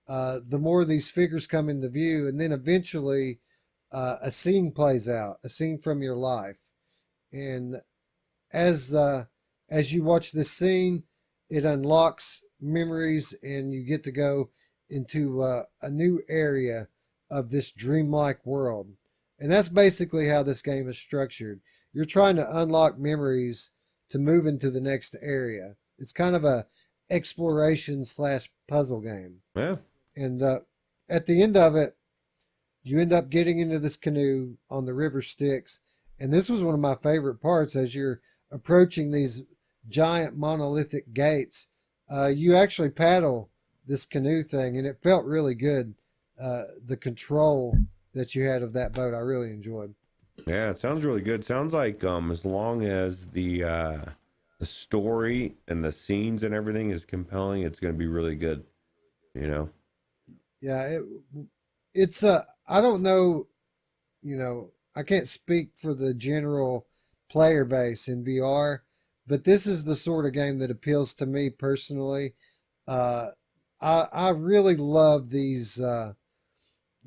the more these figures come into view, and then eventually a scene plays out, a scene from your life. And as you watch this scene, it unlocks memories, and you get to go into a new area of this dreamlike world. And that's basically how this game is structured. You're trying to unlock memories to move into the next area. It's kind of a exploration / puzzle game. Yeah. And at the end of it, you end up getting into this canoe on the river Styx. And this was one of my favorite parts. As you're approaching these giant monolithic gates, you actually paddle this canoe thing, and it felt really good. The control that you had of that boat, I really enjoyed. Yeah, it sounds really good. Sounds like as long as the story and the scenes and everything is compelling, it's going to be really good. You know. Yeah, it's I don't know, I can't speak for the general player base in VR, but this is the sort of game that appeals to me personally. I really love these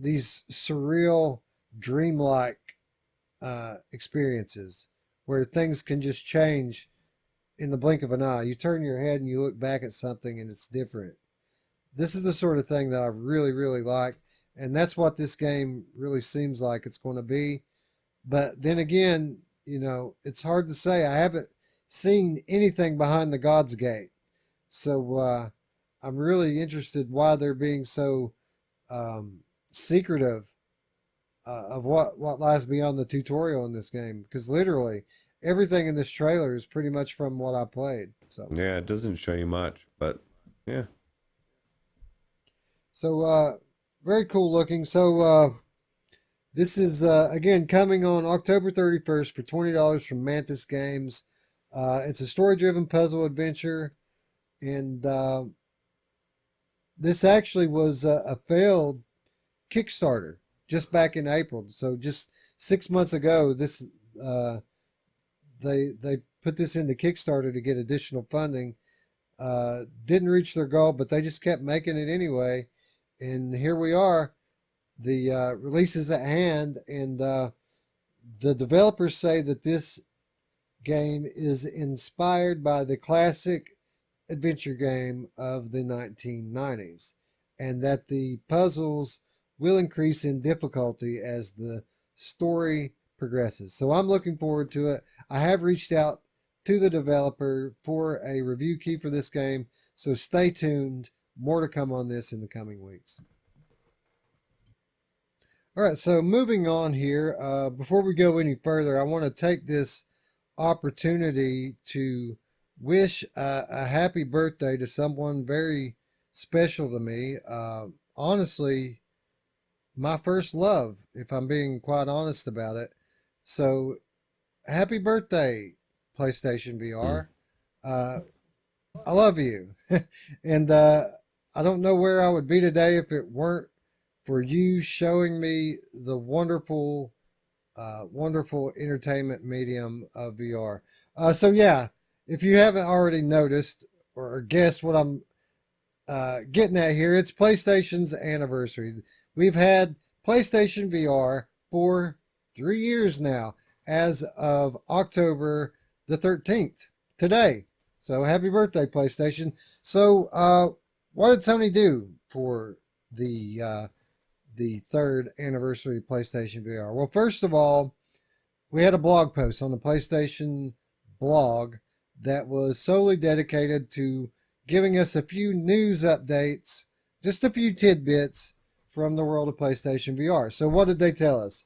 surreal, dreamlike experiences where things can just change in the blink of an eye. You turn your head and you look back at something and it's different. This is the sort of thing that I really, really like, and that's what this game really seems like it's going to be. But then again, it's hard to say. I haven't seen anything behind the God's Gate, so I'm really interested why they're being so secretive of what lies beyond the tutorial in this game, because literally everything in this trailer is pretty much from what I played. So yeah, it doesn't show you much, but yeah. So very cool looking. So this is again coming on October 31st for $20 from Mantis Games. It's a story-driven puzzle adventure, and this actually was a failed Kickstarter just back in April. So just 6 months ago, this they put this into Kickstarter to get additional funding. Didn't reach their goal, but they just kept making it anyway. And here we are. The release is at hand, and the developers say that this game is inspired by the classic adventure game of the 1990s, and that the puzzles will increase in difficulty as the story progresses. So I'm looking forward to it. I have reached out to the developer for a review key for this game, so stay tuned. More to come on this in the coming weeks. All right, so moving on here. Before we go any further, I want to take this opportunity to wish a happy birthday to someone very special to me. Honestly, my first love, if I'm being quite honest about it. So, happy birthday, PlayStation VR. I love you. And I don't know where I would be today if it weren't for you showing me the wonderful, wonderful entertainment medium of VR. So yeah, if you haven't already noticed or guessed what I'm getting at here, it's PlayStation's anniversary. We've had PlayStation VR for 3 years now, as of October the 13th, today. So happy birthday, PlayStation. So what did Sony do for the third anniversary of PlayStation VR? Well, first of all, we had a blog post on the PlayStation blog that was solely dedicated to giving us a few news updates, just a few tidbits from the world of PlayStation VR. So what did they tell us?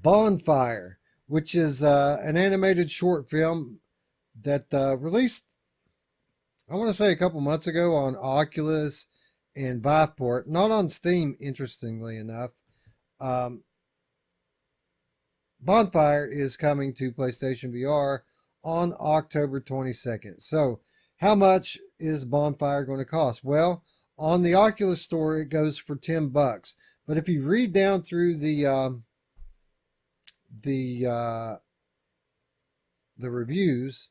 Bonfire, which is an animated short film that released, I want to say a couple months ago on Oculus and Viveport. Not on Steam, interestingly enough. Bonfire is coming to PlayStation VR on October 22nd. So, how much is Bonfire going to cost? Well, on the Oculus store, it goes for $10. But if you read down through the reviews,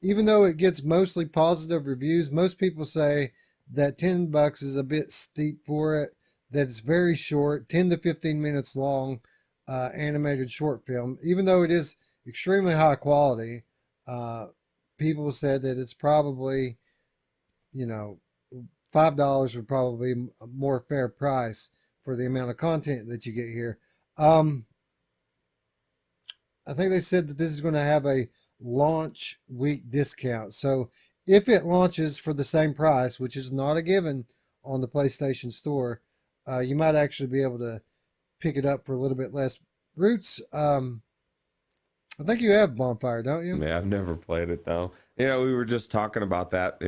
even though it gets mostly positive reviews, most people say that $10 is a bit steep for it, that it's very short, 10 to 15 minutes long, animated short film. Even though it is extremely high quality, people said that it's probably, $5 would probably be a more fair price for the amount of content that you get here. I think they said that this is going to have a launch week discount. So if it launches for the same price, which is not a given on the PlayStation Store, you might actually be able to pick it up for a little bit less. Roots, I think you have Bonfire, don't you? Yeah, I've never played it though. We were just talking about that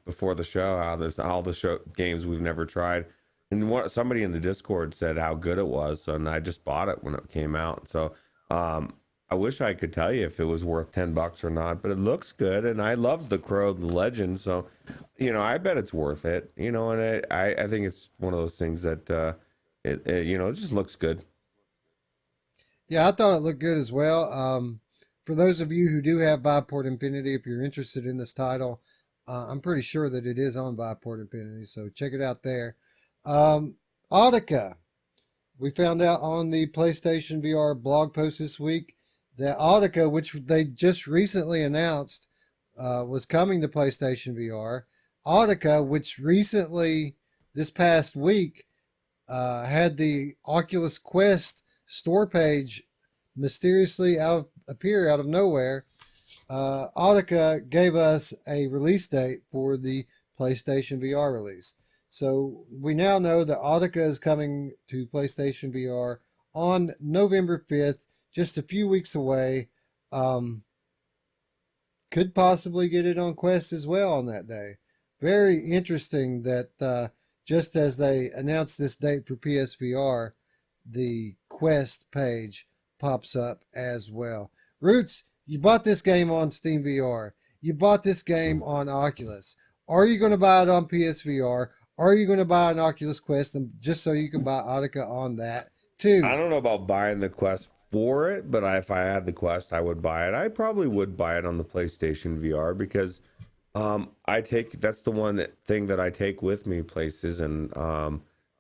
before the show, how there's all the show games we've never tried. And somebody in the Discord said how good it was, and I just bought it when it came out. So I wish I could tell you if it was worth $10 or not, but it looks good, and I love the Crow, the Legend, so I bet it's worth it. And I think it's one of those things that it just looks good. Yeah, I thought it looked good as well. For those of you who do have Viveport Infinity, if you're interested in this title, I'm pretty sure that it is on Viveport Infinity, so check it out there. Audica. We found out on the PlayStation VR blog post this week that Audica, which they just recently announced was coming to PlayStation VR. Audica, which recently, this past week, had the Oculus Quest store page mysteriously appear out of nowhere. Audica gave us a release date for the PlayStation VR release. So we now know that Audica is coming to PlayStation VR on November 5th, just a few weeks away. Could possibly get it on Quest as well on that day. Very interesting that just as they announced this date for PSVR, the Quest page pops up as well. Roots, you bought this game on Steam VR. You bought this game on Oculus. Are you going to buy it on PSVR? Are you going to buy an Oculus Quest and just so you can buy Audica on that too? I don't know about buying the Quest for it, but if I had the Quest, I would buy it. I probably would buy it on the PlayStation VR because that's the one thing that I take with me places, and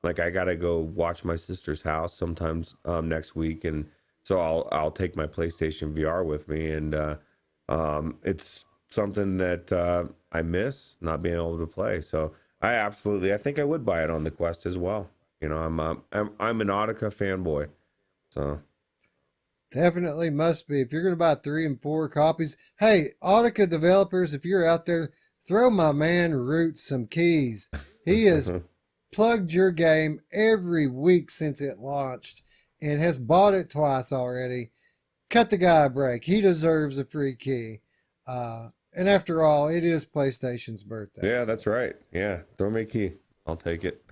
like I gotta go watch my sister's house sometimes next week, and so I'll take my PlayStation VR with me, and it's something that I miss not being able to play. So I think I would buy it on the Quest as well. I'm an Audica fanboy, so. Definitely must be. If you're going to buy 3 and 4 copies, hey, Audica developers, if you're out there, throw my man Roots some keys. He has plugged your game every week since it launched and has bought it twice already. Cut the guy a break. He deserves a free key. And after all, it is PlayStation's birthday. Yeah, that's right. Yeah, throw me a key. I'll take it.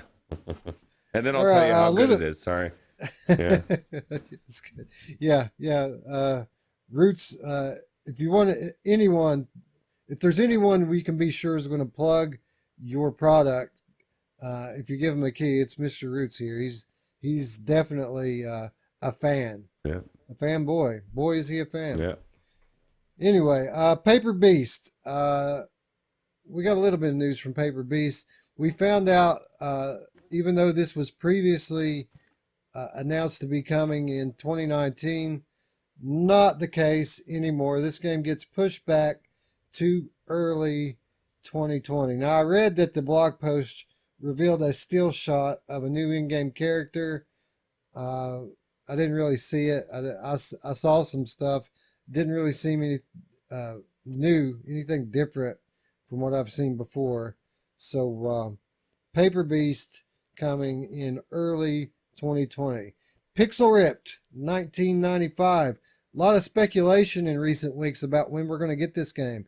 And then I'll tell you how good it is. Sorry. Yeah. It's good. Yeah. Roots, if you want anyone, if there's anyone we can be sure is going to plug your product, if you give him a key, it's Mr. Roots here. He's definitely a fan. Yeah. A fanboy. Boy, is he a fan. Yeah. Anyway, Paper Beast. We got a little bit of news from Paper Beast. We found out, even though this was previously announced to be coming in 2019, not the case anymore. This game gets pushed back to early 2020. Now, I read that the blog post revealed a still shot of a new in-game character. I didn't really see it. I saw some stuff. Didn't really seem any anything different from what I've seen before. So, Paper Beast coming in early 2020. Pixel Ripped, 1995. A lot of speculation in recent weeks about when we're going to get this game.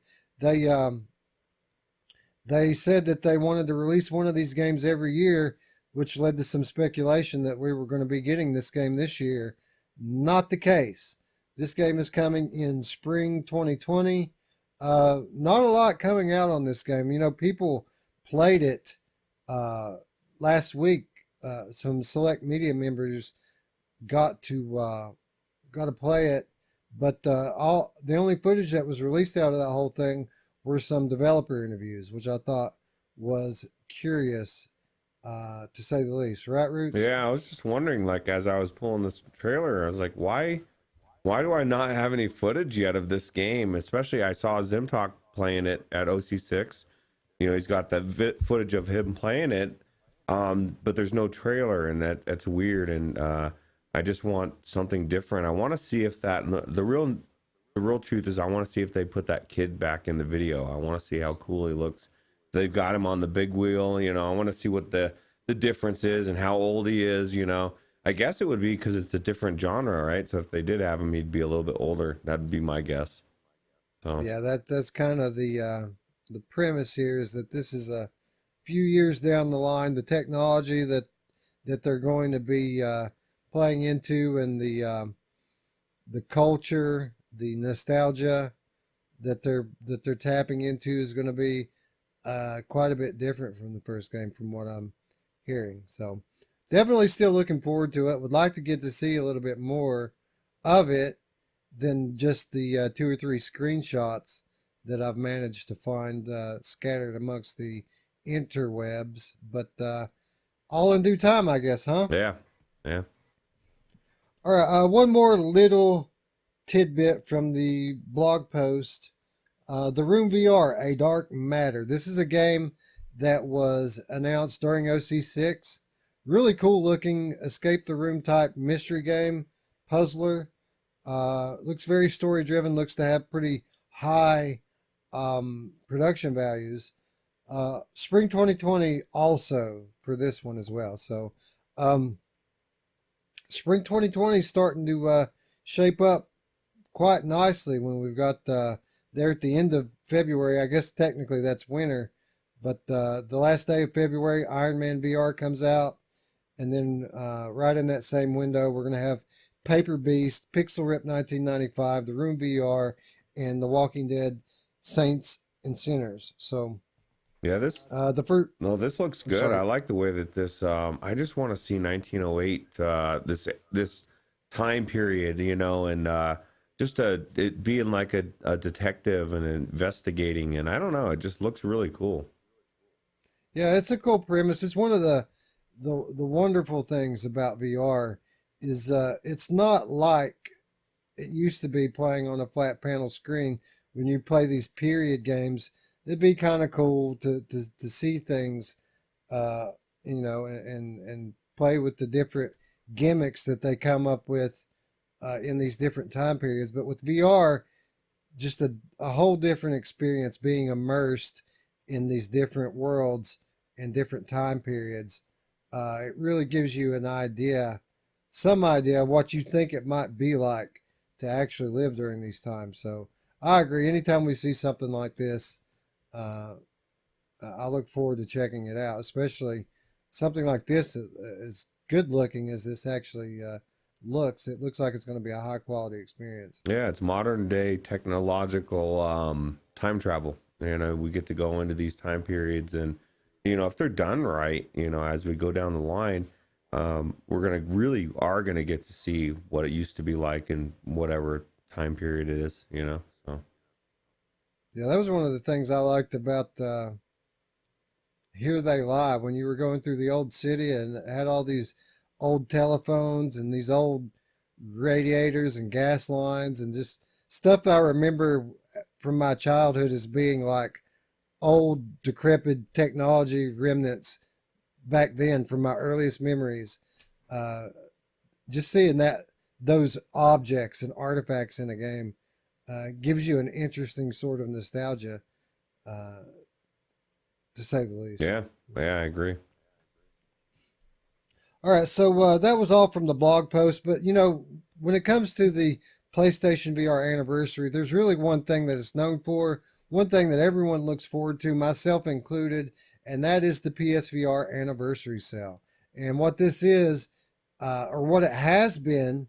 They said that they wanted to release one of these games every year, which led to some speculation that we were going to be getting this game this year. Not the case. This game is coming in spring 2020. Not a lot coming out on this game. You know, people played it last week. Some select media members got to play it, but all the only footage that was released out of that whole thing were some developer interviews, which I thought was curious, to say the least. Right, Roots? Yeah, I was just wondering, like, as I was pulling this trailer, I was like, why do I not have any footage yet of this game? Especially, I saw Zimtalk playing it at OC6. You know, he's got that footage of him playing it, but there's no trailer, and that's weird. And I just want something different. I want to see if the real truth is, I want to see if they put that kid back in the video. I want to see how cool he looks. They've got him on the big wheel. You know, I want to see what the difference is and how old he is. You know, I guess it would be because it's a different genre, right? So if they did have him, he'd be a little bit older. That'd be my guess. So Yeah, that's kind of the premise here, is that this is a few years down the line. The technology that they're going to be playing into, and the culture, the nostalgia that they're tapping into is going to be quite a bit different from the first game, from what I'm hearing. So definitely still looking forward to it. Would like to get to see a little bit more of it than just the 2 or 3 screenshots that I've managed to find scattered amongst the interwebs. But all in due time, I guess, huh? yeah, yeah. All right, one more little tidbit from the blog post. The Room VR, A Dark Matter. This is a game that was announced during OC6. Really cool looking escape the room type mystery game, puzzler. Looks very story driven, looks to have pretty high production values. Spring 2020 also for this one as well. So spring 2020 is starting to shape up quite nicely when we've got there at the end of February. I guess technically that's winter, but the last day of February, Iron Man VR comes out, and then right in that same window, we're going to have Paper Beast, Pixel Rip 1995, The Room VR, and The Walking Dead Saints and Sinners. So Yeah, this the first, no, this looks good. sorry. I like the way that this. I just want to see 1908. This time period, you know, and just it being like a detective and investigating, and I don't know. It just looks really cool. Yeah, it's a cool premise. It's one of the wonderful things about VR is it's not like it used to be playing on a flat panel screen. When you play these period games, it'd be kind of cool to see things, you know, and play with the different gimmicks that they come up with in these different time periods. But with VR, just a whole different experience, being immersed in these different worlds and different time periods. It really gives you an idea, some idea of what you think it might be like to actually live during these times. So I agree. Anytime we see something like this, I look forward to checking it out, especially something like this, as good looking as this actually looks. It looks like it's going to be a high quality experience. Yeah, it's modern day technological time travel. You know, we get to go into these time periods, and you know, if they're done right, you know, as we go down the line, are gonna get to see what it used to be like in whatever time period it is. You know, so Yeah, that was one of the things I liked about Here They Lie, when you were going through the old city and had all these old telephones and these old radiators and gas lines and just stuff I remember from my childhood as being like old decrepit technology remnants back then from my earliest memories. Uh, just seeing those objects and artifacts in a game gives you an interesting sort of nostalgia, uh, to say the least. yeah, yeah, I agree. All right, so that was all from the blog post. But you know, when it comes to the PlayStation VR anniversary, there's really one thing that it's known for, one thing that everyone looks forward to, myself included, and that is the PSVR anniversary sale. And what this is, or what it has been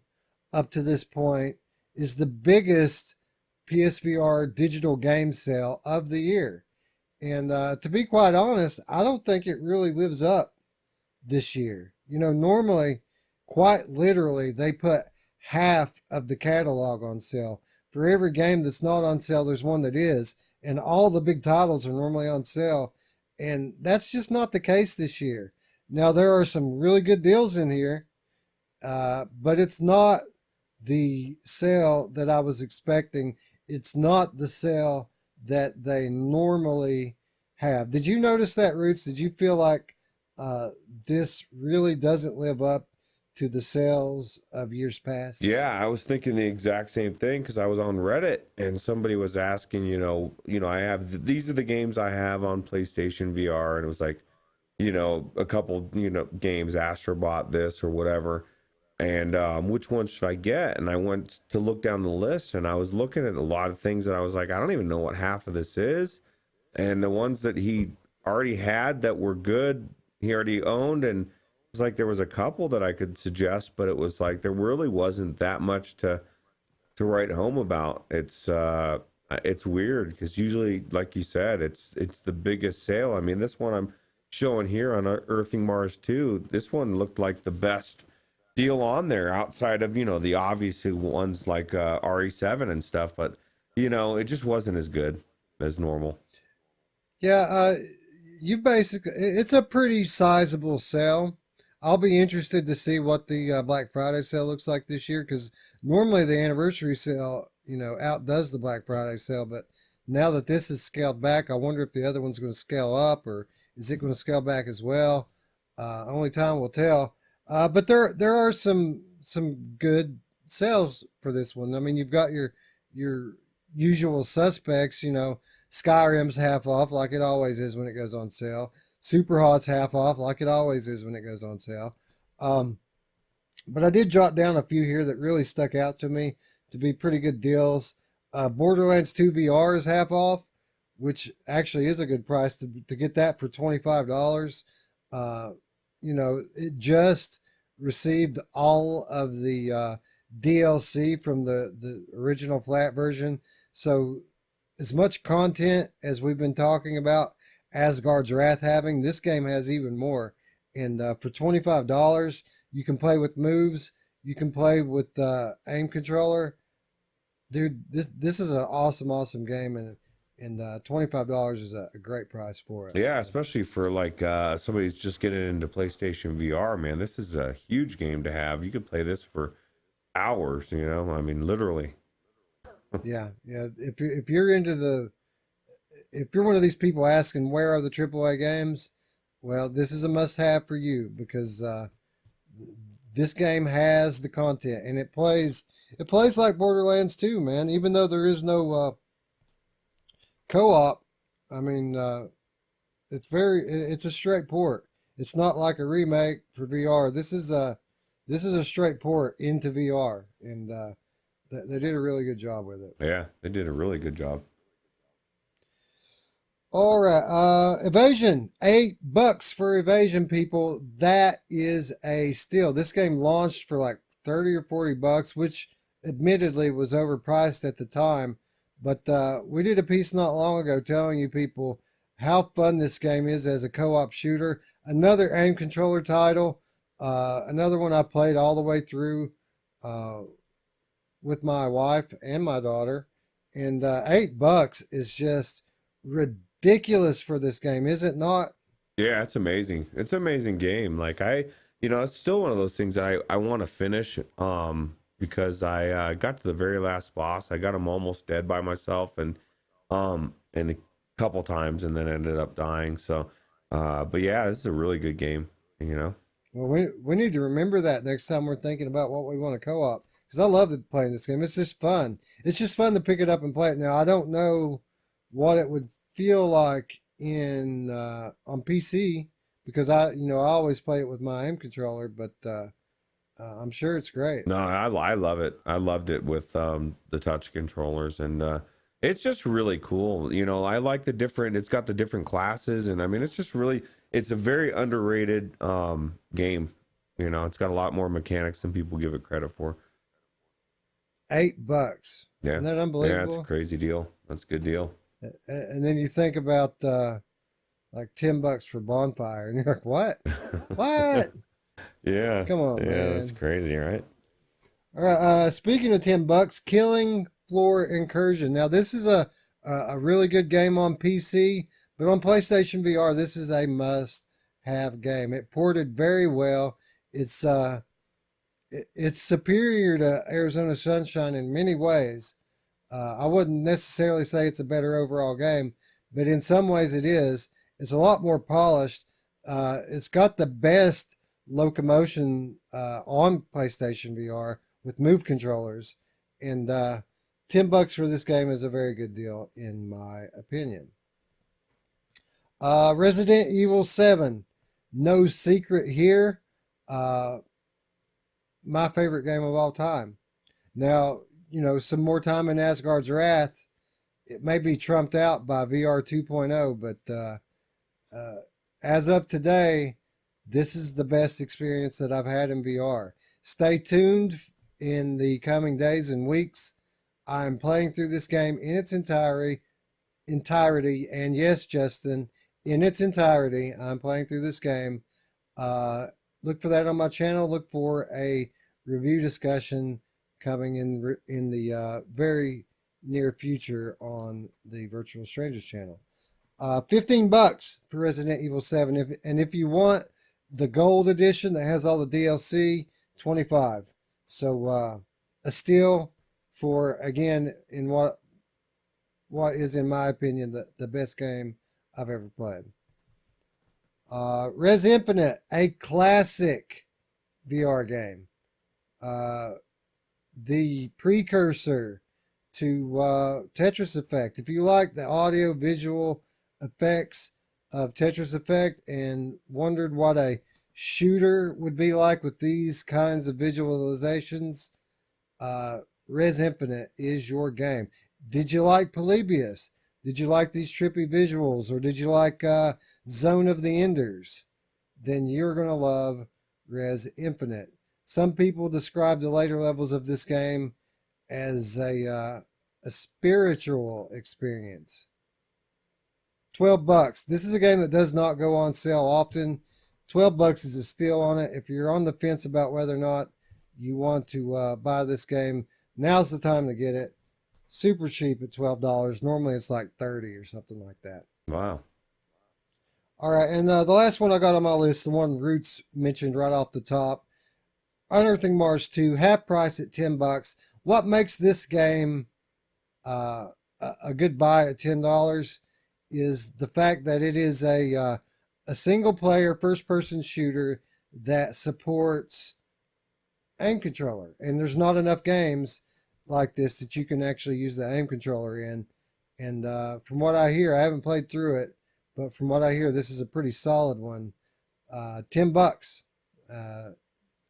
up to this point, is the biggest PSVR digital game sale of the year. And to be quite honest, I don't think it really lives up this year. Normally, quite literally, they put half of the catalog on sale. For every game that's not on sale, there's one that is. And all the big titles are normally on sale. And that's just not the case this year. Now, there are some really good deals in here, but it's not the sale that I was expecting. It's not the sale that they normally have. Did you notice that, Roots? Did you feel like this really doesn't live up to the sales of years past? Yeah, I was thinking the exact same thing because I was on Reddit and somebody was asking, I have these are the games I have on PlayStation VR, and it was like, a couple, games, Astrobot this or whatever, and which one should I get? And I went to look down the list, and I was looking at a lot of things that I was like, I don't even know what half of this is, and the ones that he already had that were good, he already owned, and was like there was a couple that I could suggest, but it was like there really wasn't that much to write home about. It's weird because usually, like you said, it's the biggest sale. I mean, this one I'm showing here on Earthing Mars 2, this one looked like the best deal on there outside of the obvious ones like RE7 and stuff, but it just wasn't as good as normal. Yeah, it's a pretty sizable sale. I'll be interested to see what the Black Friday sale looks like this year, because normally the anniversary sale, outdoes the Black Friday sale. But now that this is scaled back, I wonder if the other one's going to scale up, or is it going to scale back as well? Only time will tell. But there are some good sales for this one. I mean, you've got your usual suspects. Skyrim's half off like it always is when it goes on sale. Super Hot's half off like it always is when it goes on sale. But I did jot down a few here that really stuck out to me to be pretty good deals. Borderlands 2 VR is half off, which actually is a good price to get that for $25. It just received all of the DLC from the original flat version. So as much content as we've been talking about Asgard's Wrath having, this game has even more. And for $25, you can play with moves. You can play with aim controller. Dude, this is an awesome game, and $25 is a great price for it. Yeah, especially for like somebody who's just getting into PlayStation VR, man. This is a huge game to have. You could play this for hours, I mean, literally. Yeah. If you're if you're one of these people asking where are the AAA games, well, this is a must-have for you, because this game has the content, and it plays like Borderlands 2, man. Even though there is no co-op, I mean, it's a straight port. It's not like a remake for VR. This is a straight port into VR, and they did a really good job with it. Yeah, they did a really good job. All right, Evasion, $8 for Evasion, people. That is a steal. This game launched for like 30 or $40, which admittedly was overpriced at the time. But we did a piece not long ago telling you people how fun this game is as a co-op shooter. Another aim controller title, another one I played all the way through with my wife and my daughter. And $8 is just ridiculous for this game, is it not? Yeah, it's amazing. It's an amazing game. Like it's still one of those things that I want to finish. Because I got to the very last boss. I got him almost dead by myself, and a couple times, and then ended up dying. So, but yeah, this is a really good game. Well, we need to remember that next time we're thinking about what we want to co-op, because I love playing this game. It's just fun. It's just fun to pick it up and play it. Now, I don't know what it would feel like in on PC, because I always play it with my aim controller, but I'm sure it's great. No, I love it. I loved it with the touch controllers, and It's just really cool. You know, I like the different, it's got the different classes, and I mean, it's just really, it's a very underrated game. You know, it's got a lot more mechanics than people give it credit for. $8. Yeah. Isn't that Yeah, it's a unbelievable? crazy deal. That's a good deal. And then you think about like $10 for Bonfire, and you're like, what? What? Yeah. Come on, Yeah, that's man. crazy, right? All right. Speaking of $10, Killing Floor Incursion. Now this is a really good game on PC, but on PlayStation VR, this is a must-have game. It ported very well. It's it's superior to Arizona Sunshine in many ways. I wouldn't necessarily say it's a better overall game, but in some ways it is. It's a lot more polished. It's got the best locomotion on PlayStation VR with Move controllers, and $10 for this game is a very good deal in my opinion. Resident Evil 7, no secret here. Uh, my favorite game of all time. Now, you know, some more time in Asgard's Wrath, it may be trumped out by VR 2.0, but as of today, this is the best experience that I've had in VR. Stay tuned in the coming days and weeks. I'm playing through this game in its entirety, and yes, Justin, in its entirety, I'm playing through this game. Look for that on my channel. Look for a review discussion coming in the very near future on the Virtual Strangers channel. $15 for Resident Evil 7, if you want the gold edition that has all the DLC, 25. So a steal for, again, in what is in my opinion the best game I've ever played. Res Infinite, a classic VR game. The precursor to Tetris Effect. If you like the audio visual effects of Tetris Effect and wondered what a shooter would be like with these kinds of visualizations, Res Infinite is your game. Did you like Polybius? Did you like these trippy visuals, or did you like Zone of the Enders? Then you're going to love Res Infinite. Some people describe the later levels of this game as a spiritual experience. $12. This is a game that does not go on sale often. $12 is a steal on it. If you're on the fence about whether or not you want to buy this game, now's the time to get it. Super cheap at $12. Normally it's like $30 or something like that. Wow. All right, and the last one I got on my list, the one Ruuts mentioned right off the top, Unearthing Mars 2, half price at $10. What makes this game a good buy at $10 is the fact that it is a single player first person shooter that supports aim controller, and there's not enough games like this that you can actually use the aim controller in. And from what I hear, I haven't played through it, but from what I hear, this is a pretty solid one. $10.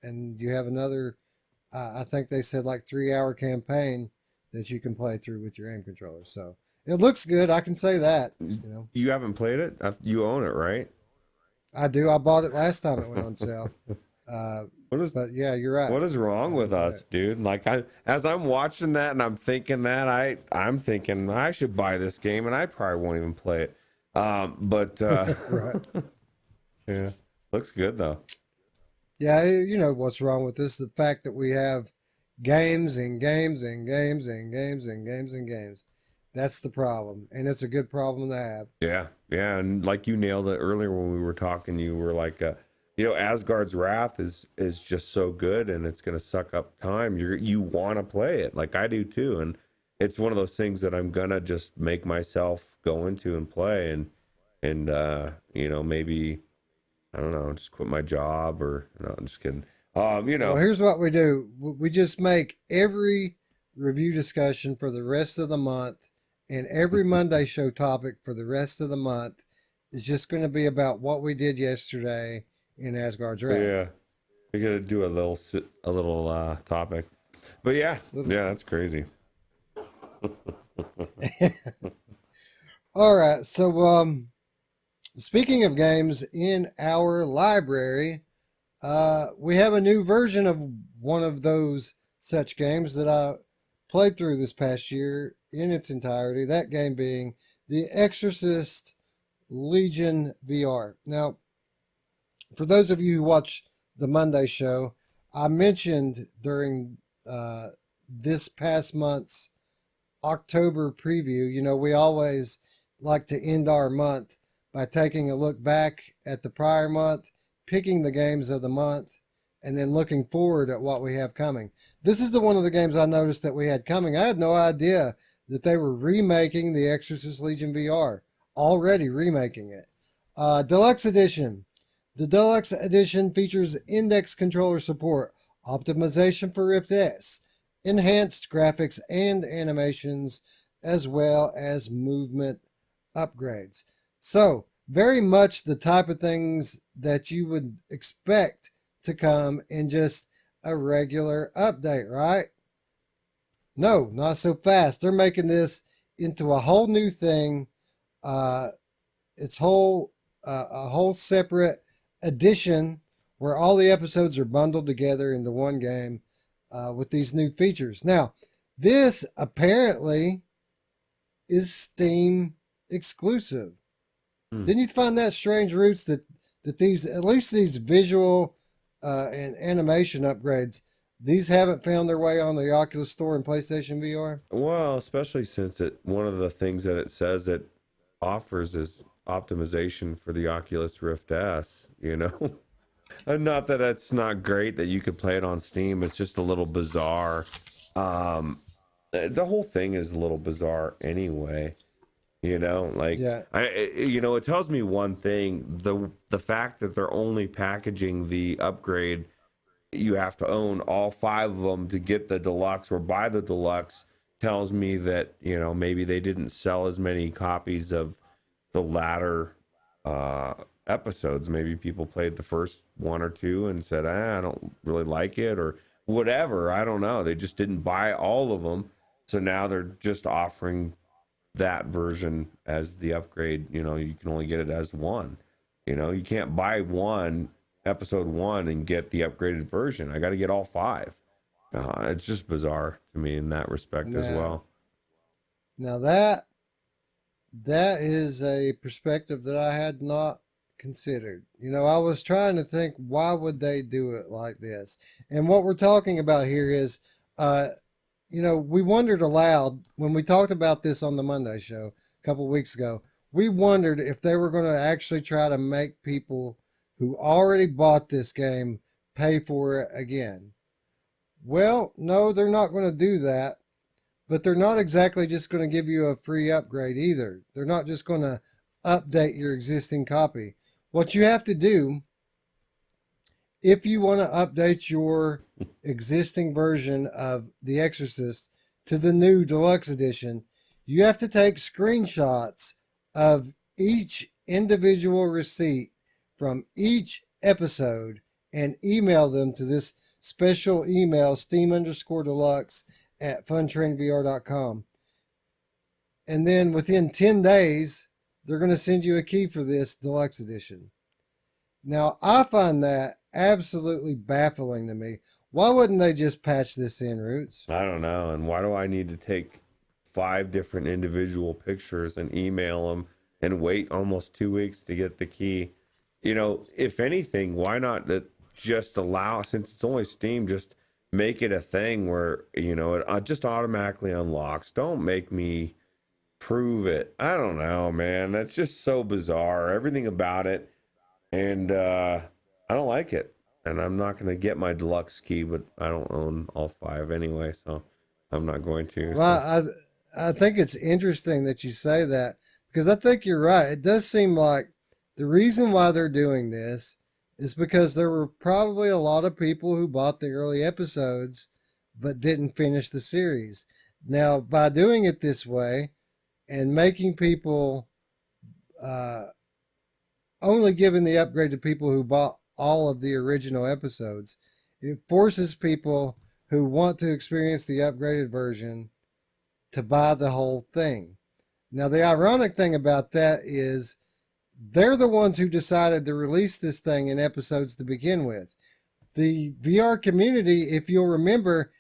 And you have another, I think they said like 3-hour campaign that you can play through with your aim controller. So it looks good. I can say that. You know, You haven't played it? You own it, right? I do. I bought it last time it went on sale. But yeah, you're right. What is wrong with us, dude? Like, as I'm watching that and I'm thinking that, I'm thinking I should buy this game, and I probably won't even play it. But Right. yeah, looks good though. Yeah, you know what's wrong with this? The fact that we have games and games and games and games and games and games. That's the problem, and it's a good problem to have. Yeah, and like you nailed it earlier when we were talking. You were like, Asgard's Wrath is just so good, and it's gonna suck up time. You want to play it, like I do too, and it's one of those things that I'm gonna just make myself go into and play, and maybe I don't know, just quit my job, or no, I'm just kidding. Well, here's what we do: we just make every review discussion for the rest of the month, and every Monday show topic for the rest of the month is just going to be about what we did yesterday in Asgard's Wrath. Yeah, we gotta do a little topic, but yeah, that's crazy. All right. So, speaking of games in our library, we have a new version of one of those such games that I played through this past year in its entirety. That game being the Exorcist Legion VR. Now, for those of you who watch the Monday show, I mentioned during this past month's October preview, we always like to end our month by taking a look back at the prior month, picking the games of the month, and then looking forward at what we have coming. This is one of the games I noticed that we had coming. I had no idea that they were remaking the Exorcist Legion VR, already remaking it. Deluxe Edition. The Deluxe Edition features index controller support, optimization for Rift S, enhanced graphics and animations, as well as movement upgrades. So, very much the type of things that you would expect to come in just a regular update, right? No, not so fast. They're making this into a whole new thing. It's a whole separate edition where all the episodes are bundled together into one game with these new features. Now, this apparently is Steam exclusive. Didn't you find that strange, Roots, that these, at least these visual and animation upgrades, these haven't found their way on the Oculus Store and PlayStation VR? Well, especially since one of the things that it says it offers is optimization for the Oculus Rift S, And not that it's not great that you could play it on Steam. It's just a little bizarre. The whole thing is a little bizarre anyway. Yeah. It tells me one thing: the fact that they're only packaging the upgrade, you have to own all 5 of them to get the deluxe or buy the deluxe, tells me that maybe they didn't sell as many copies of the latter episodes. Maybe people played the first 1 or 2 and said, I don't really like it, or whatever. I don't know. They just didn't buy all of them, so now they're just offering that version as the upgrade. You can only get it as one. You can't buy episode 1 and get the upgraded version. I got to get all 5. It's just bizarre to me in that respect as well. Now that is a perspective that I had not considered. I was trying to think, why would they do it like this? And what we're talking about here is, we wondered aloud when we talked about this on the Monday show a couple weeks ago. We wondered if they were going to actually try to make people who already bought this game pay for it again. Well, no, they're not going to do that, but they're not exactly just going to give you a free upgrade either. They're not just going to update your existing copy. What you have to do, if you want to update your existing version of The Exorcist to the new Deluxe Edition, you have to take screenshots of each individual receipt from each episode and email them to this special email, steam_deluxe@funtrainvr.com. And then within 10 days, they're going to send you a key for this Deluxe Edition. Now, I find that absolutely baffling to me. Why wouldn't they just patch this in, Roots? I don't know. And why do I need to take 5 different individual pictures and email them and wait almost 2 weeks to get the key? If anything, why not just allow, since it's only Steam, just make it a thing where, it just automatically unlocks. Don't make me prove it. I don't know, man. That's just so bizarre. Everything about it. And I don't like it. And I'm not going to get my deluxe key, but I don't own all 5 anyway, so I'm not going to. Well, So. I think it's interesting that you say that, because I think you're right. It does seem like the reason why they're doing this is because there were probably a lot of people who bought the early episodes but didn't finish the series. Now, by doing it this way and making people only giving the upgrade to people who bought all of the original episodes, it forces people who want to experience the upgraded version to buy the whole thing. Now, the ironic thing about that is they're the ones who decided to release this thing in episodes to begin with. The VR community, if you'll remember,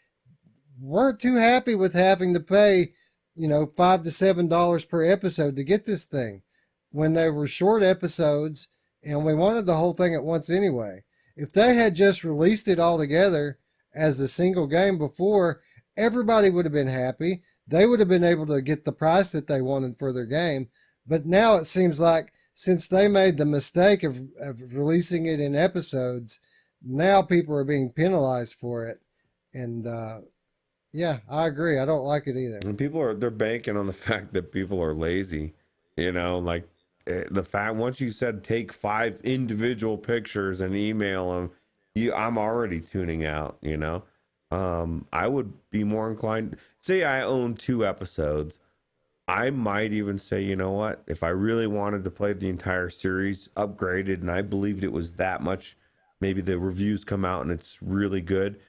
weren't too happy with having to pay, $5 to $7 per episode to get this thing when they were short episodes, and we wanted the whole thing at once anyway. If they had just released it all together as a single game before, everybody would have been happy. They would have been able to get the price that they wanted for their game. But now it seems like since they made the mistake of releasing it in episodes, now people are being penalized for it. And yeah, I agree. I don't like it either. And they're banking on the fact that people are lazy. Like the fact once you said take 5 individual pictures and email them, I'm already tuning out. I would be more inclined. Say I own 2 episodes, I might even say, you know what? If I really wanted to play the entire series upgraded, and I believed it was that much, maybe the reviews come out and it's really good,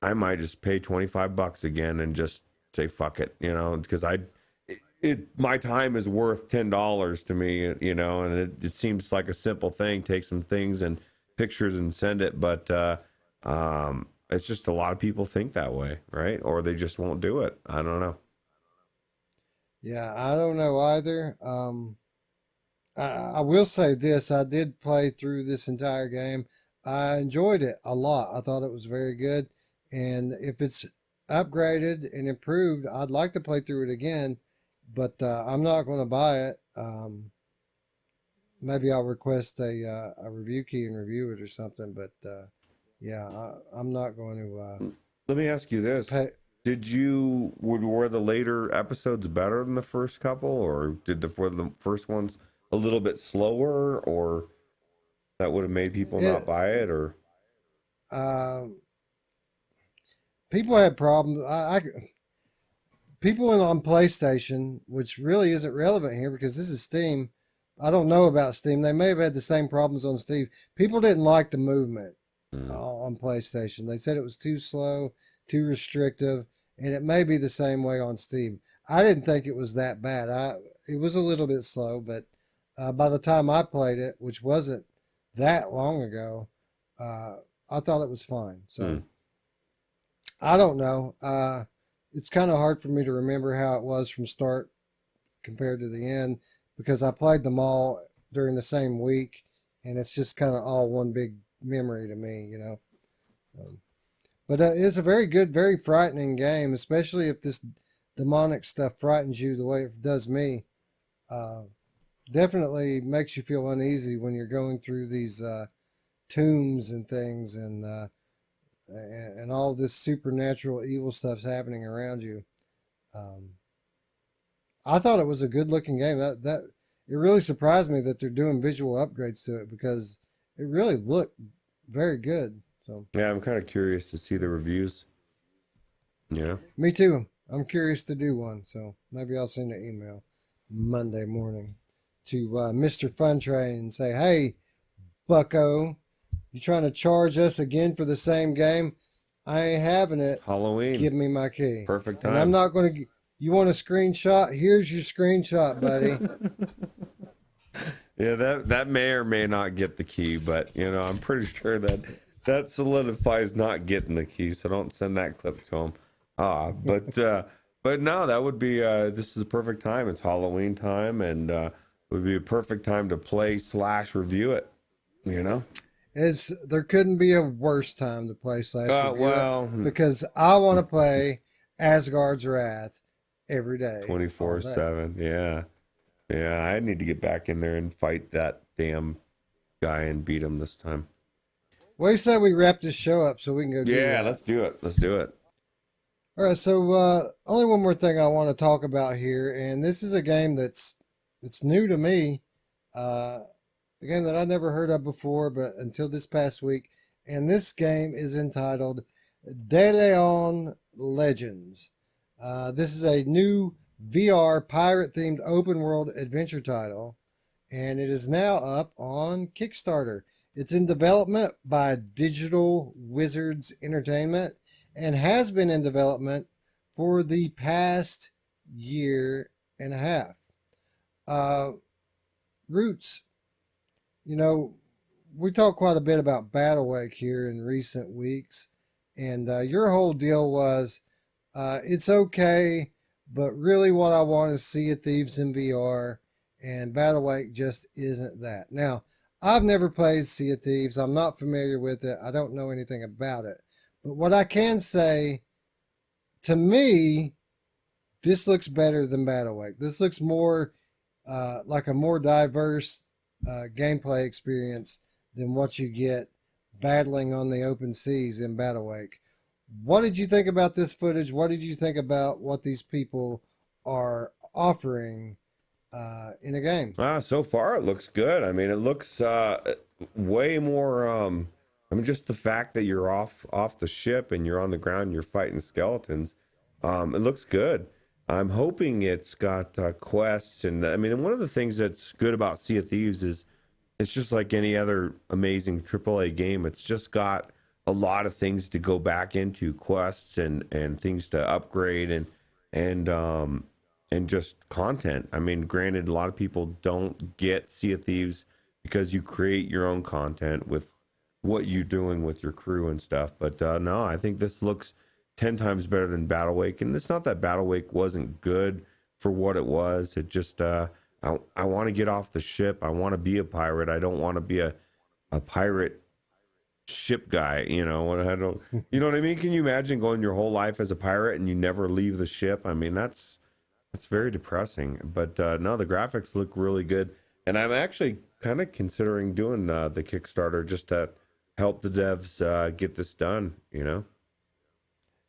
I might just pay $25 again and just say fuck it, because my time is worth $10 to me, and it seems like a simple thing. Take some things and pictures and send it, but it's just a lot of people think that way, right? Or they just won't do it. I don't know. Yeah, I don't know either. I will say this: I did play through this entire game. I enjoyed it a lot. I thought it was very good, and if it's upgraded and improved, I'd like to play through it again. But I'm not going to buy it. Maybe I'll request a review key and review it or something. But yeah, I'm not going to. Let me ask you this: were the later episodes better than the first couple, or were the first ones a little bit slower, or that would have made people not buy it, or? People had problems. People on PlayStation, which really isn't relevant here because this is Steam. I don't know about Steam. They may have had the same problems on Steam. People didn't like the movement on PlayStation. They said it was too slow, too restrictive, and it may be the same way on Steam. I didn't think it was that bad. It was a little bit slow, but by the time I played it, which wasn't that long ago, I thought it was fine. So I don't know. It's kind of hard for me to remember how it was from start compared to the end because I played them all during the same week, and it's just kind of all one big memory to me, But it's a very good, very frightening game, especially if this demonic stuff frightens you the way it does me. Definitely makes you feel uneasy when you're going through these tombs and things, and all this supernatural evil stuff's happening around you. I thought it was a good looking game. That it really surprised me that they're doing visual upgrades to it because it really looked very good. So yeah, I'm kind of curious to see the reviews. Me too. I'm curious to do one, so maybe I'll send an email Monday morning to Mr. Funtrain and say, "Hey, Bucko, you trying to charge us again for the same game? I ain't having it. Halloween. Give me my key. Perfect time. And I'm not going to. You want a screenshot? Here's your screenshot, buddy." Yeah, that may or may not get the key, but I'm pretty sure that solidifies not getting the key. So don't send that clip to him. But no, that would be. This is a perfect time. It's Halloween time, and it would be a perfect time to play / review it. There couldn't be a worse time to play / review it because I want to play Asgard's Wrath every day, 24/7. Yeah. I need to get back in there and fight that damn guy and beat him this time. Well, you said we wrap this show up so we can go do that. Yeah, let's do it. All right, so only one more thing I want to talk about here, and this is a game it's new to me, a game that I never heard of before, but until this past week, and this game is entitled DeLeon Legends. This is a new VR pirate-themed open-world adventure title, and it is now up on Kickstarter. It's in development by Digital Wizards Entertainment and has been in development for the past year and a half. Roots, you know, we talked quite a bit about Battlewake here in recent weeks, and your whole deal was it's okay, but really what I want is Sea of Thieves in VR, and Battlewake just isn't that. Now, I've never played Sea of Thieves. I'm not familiar with it. I don't know anything about it. But what I can say, to me, this looks better than Battlewake. This looks more like a more diverse gameplay experience than what you get battling on the open seas in Battlewake. What did you think about this footage? What did you think about what these people are offering in a game? So far it looks good. I mean, it looks way more. I mean, just the fact that you're off the ship and you're on the ground, you're fighting skeletons. It looks good. I'm hoping it's got quests, and I mean, one of the things that's good about Sea of Thieves is it's just like any other amazing AAA game. It's just got a lot of things to go back into, quests and things to upgrade and just content. I mean, granted, a lot of people don't get Sea of Thieves because you create your own content with what you're doing with your crew and stuff. But no, I think this looks 10 times better than Battlewake. And it's not that Battlewake wasn't good for what it was. It just, I want to get off the ship. I want to be a pirate. I don't want to be a pirate ship guy, you know. I don't, you know what I mean? Can you imagine going your whole life as a pirate and you never leave the ship? I mean, that's very depressing. But no, the graphics look really good. And I'm actually kind of considering doing the Kickstarter just to help the devs get this done, you know?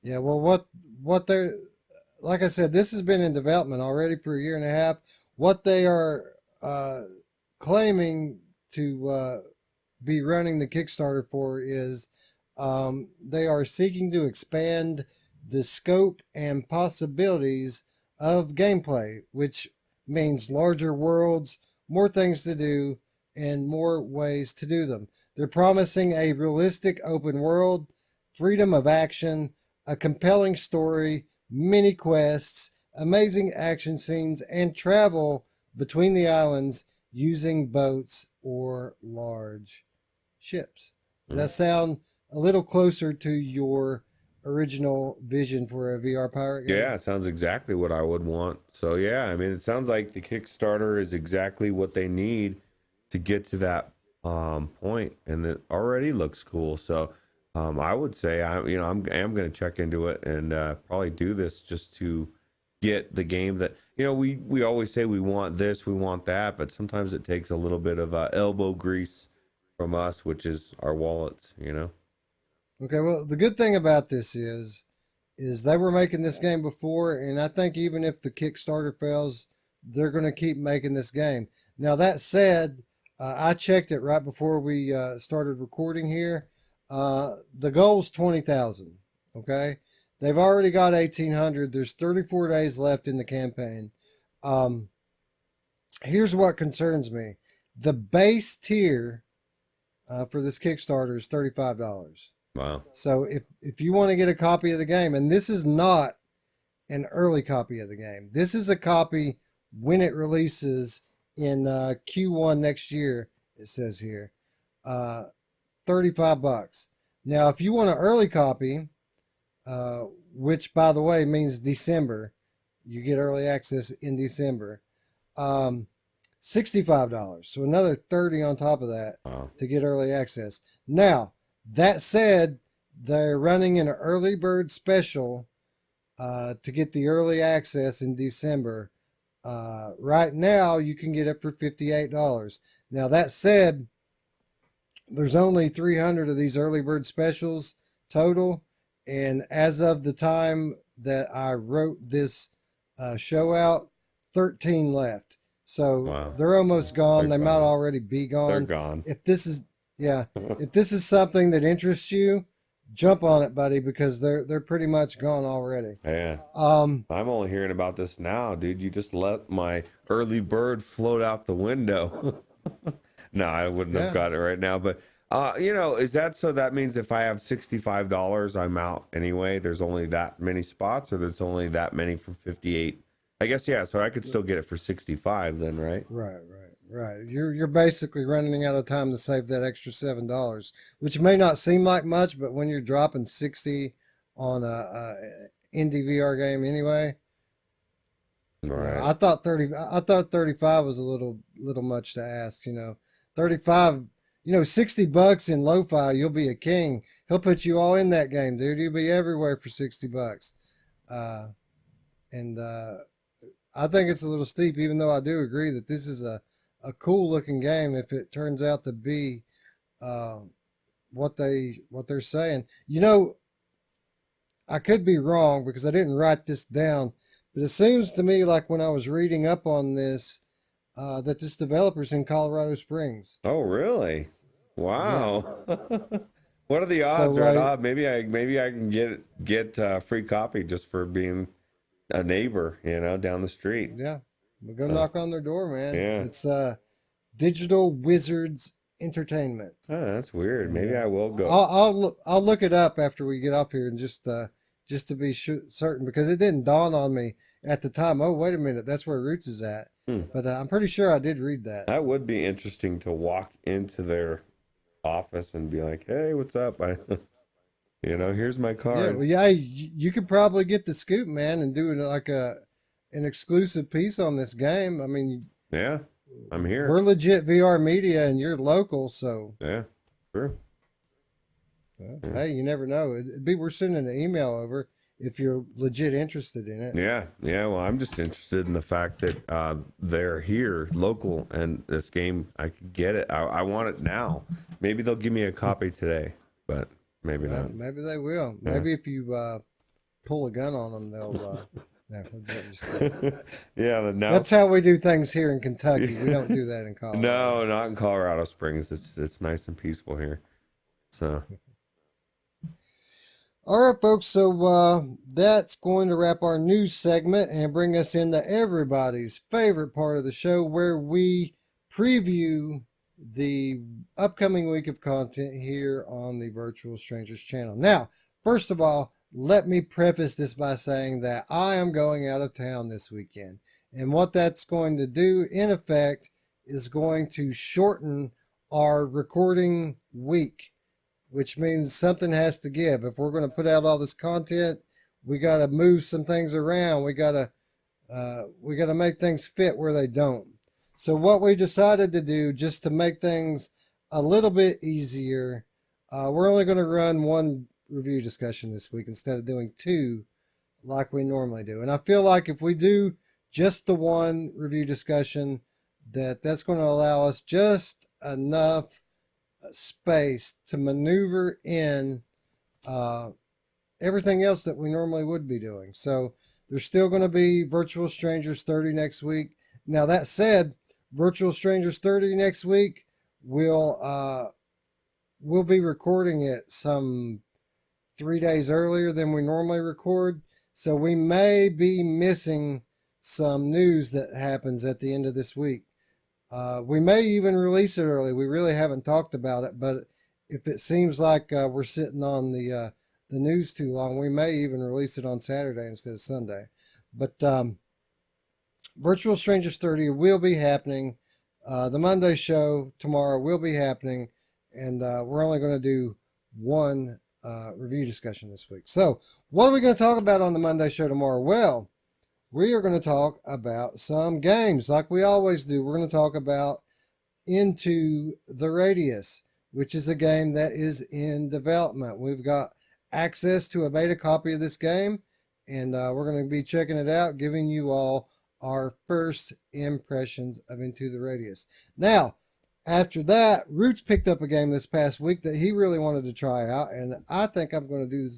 Yeah, well, what they're, like I said, this has been in development already for a year and a half. What they are claiming to be running the Kickstarter for is they are seeking to expand the scope and possibilities of gameplay, which means larger worlds, more things to do, and more ways to do them. They're promising a realistic open world, freedom of action, a compelling story, mini quests, amazing action scenes, and travel between the islands using boats or large ships. Does that sound a little closer to your original vision for a VR pirate game? Yeah, it sounds exactly what I would want. So yeah, I mean, it sounds like the Kickstarter is exactly what they need to get to that point, and it already looks cool. So I would say I'm going to check into it and probably do this just to get the game that, you know, we always say we want this, we want that, but sometimes it takes a little bit of elbow grease from us, which is our wallets, you know. Okay, well, the good thing about this is they were making this game before, and I think even if the Kickstarter fails, they're going to keep making this game. Now, that said, I checked it right before we started recording here. The goal's 20,000. Okay, they've already got 1,800. There's 34 days left in the campaign. Here's what concerns me: the base tier for this Kickstarter is $35. Wow. So if you want to get a copy of the game, and this is not an early copy of the game, this is a copy when it releases in Q1 next year. It says here, $35. Now, if you want an early copy, which by the way means December, you get early access in December. $65. So another $30 on top of that. Wow. To get early access. Now, that said, they're running an early bird special to get the early access in December. Right now, you can get it for $58. Now, that said, there's only 300 of these early bird specials total. And as of the time that I wrote this show out, 13 left. So wow. They're almost gone. They're they gone. might already be gone. They're gone. If this is, yeah, if this is something that interests you, jump on it, buddy, because they're pretty much gone already. Yeah. Um, I'm only hearing about this now, dude. You just let my early bird float out the window. No, I wouldn't have got it right now. But, you know, is that so that means if I have $65, I'm out anyway? There's only that many spots, or there's only that many for 58 I guess, yeah. So I could still get it for 65 then, right? Right. You're basically running out of time to save that extra $7, which may not seem like much, but when you're dropping 60 on a indie VR game anyway, Right. I thought 30. I thought 35 was a little much to ask. 35. $60 in lo-fi, you'll be a king. He'll put you all in that game, dude. You'll be everywhere for $60. Uh, and I think it's a little steep, even though I do agree that this is a cool looking game. If it turns out to be uh, what they're saying, I could be wrong because I didn't write this down, but it seems to me like when I was reading up on this, that this developer's in Colorado Springs. Oh, really? Yeah. Wow. What are the odds? So Right? Maybe I can get a free copy just for being a neighbor, down the street. yeah, we'll go So, knock on their door, man. yeah. It's Digital Wizards Entertainment. Oh, that's weird. And Maybe I will go. I'll look it up after we get off here and just to be certain, because it didn't dawn on me at the time. Oh, wait a minute, that's where Roots is at. But I'm pretty sure I did read that. That would be interesting to walk into their office and be like, "Hey, what's up? Here's my Yeah, card." well, yeah, you could probably get the scoop, man, and do like an exclusive piece on this game. I mean, Yeah, I'm here. we're legit VR media, and you're local, so Yeah, true. hey, you never know. We're sending an email over if you're legit interested in it. Yeah. Well, I'm just interested in the fact that they're here, local, and this game, I could get it. I want it now. Maybe they'll give me a copy today, but maybe not. Maybe they will. Yeah. Maybe if you pull a gun on them, they'll. No, Yeah, no. that's how we do things here in Kentucky. We don't do that in Colorado. No, not in Colorado Springs. It's nice and peaceful here. So. All right, folks. So that's going to wrap our news segment and bring us into everybody's favorite part of the show, where we preview the upcoming week of content here on the Virtual Strangers channel. Now, first of all, let me preface this by saying that I am going out of town this weekend. And what that's going to do, in effect, is going to shorten our recording week, which means something has to give. If we're going to put out all this content, we got to move some things around. We got to make things fit where they don't. So what we decided to do, just to make things a little bit easier, we're only going to run one review discussion this week instead of doing two like we normally do. And I feel like if we do just the one review discussion, that's going to allow us just enough space to maneuver in everything else that we normally would be doing. So there's still going to be Virtual Strangers 30 next week. Now, that said, Virtual Strangers 30 next week, we'll be recording it some 3 days earlier than we normally record. So we may be missing some news that happens at the end of this week. We may even release it early. We really haven't talked about it, but if it seems like we're sitting on the news too long, we may even release it on Saturday instead of Sunday. But Virtual Strangers 30 will be happening. The Monday show tomorrow will be happening, and we're only going to do one review discussion this week. So what are we going to talk about on the Monday show tomorrow? Well, we are going to talk about some games like we always do. We're going to talk about Into the Radius, which is a game that is in development. We've got access to a beta copy of this game, and we're going to be checking it out, giving you all our first impressions of Into the Radius. Now, after that, Roots picked up a game this past week that he really wanted to try out, and I think I'm going to do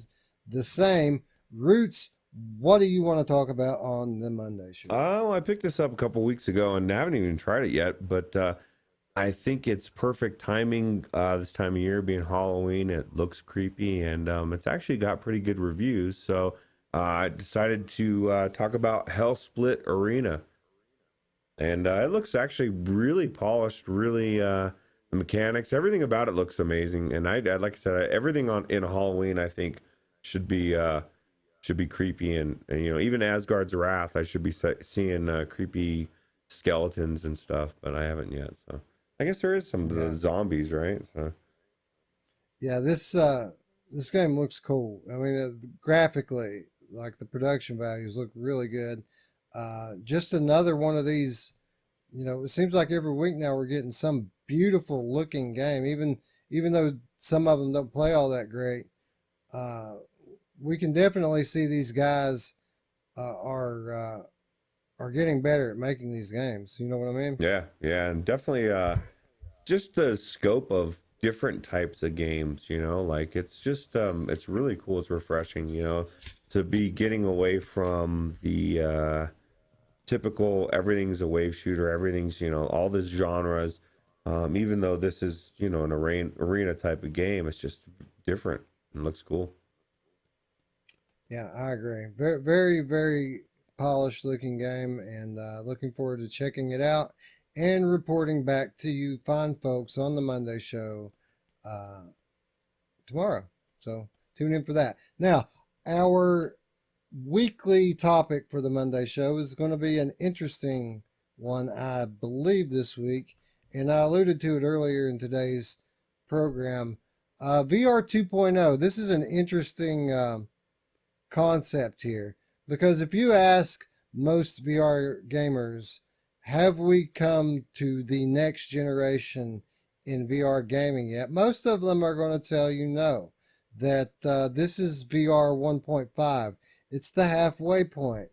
the same. Roots, what do you want to talk about on the Monday show? Oh, I picked this up a couple weeks ago and haven't even tried it yet, but I think it's perfect timing this time of year, being Halloween. It looks creepy, and it's actually got pretty good reviews. So I decided to talk about Hell Split Arena. And it looks actually really polished, really the mechanics, everything about it looks amazing. And I like I said, everything in Halloween I think should be should be creepy, and you know, even Asgard's Wrath, I should be seeing creepy skeletons and stuff, but I haven't yet. So I guess there is some of the Yeah. zombies, right? So Yeah, this game looks cool. I mean, graphically, like the production values look really good. Just another one of these. You know, it seems like every week now we're getting some beautiful looking game. Even though some of them don't play all that great, uh, we can definitely see these guys are getting better at making these games. You know what I mean? yeah, and definitely just the scope of different types of games, you know, like it's just it's really cool, it's refreshing, you know, to be getting away from the typical everything's a wave shooter, everything's, you know, all this genres. Even though this is, you know, an arena type of game, it's just different and looks cool. Yeah, I agree. Very, very, very polished looking game, and looking forward to checking it out and reporting back to you fine folks on the Monday show uh, tomorrow. So tune in for that. Now, our weekly topic for the Monday show is going to be an interesting one, I believe, this week. And I alluded to it earlier in today's program. VR 2.0. This is an interesting concept here, because if you ask most VR gamers, have we come to the next generation in VR gaming yet? Most of them are going to tell you no, that this is VR 1.5. It's the halfway point.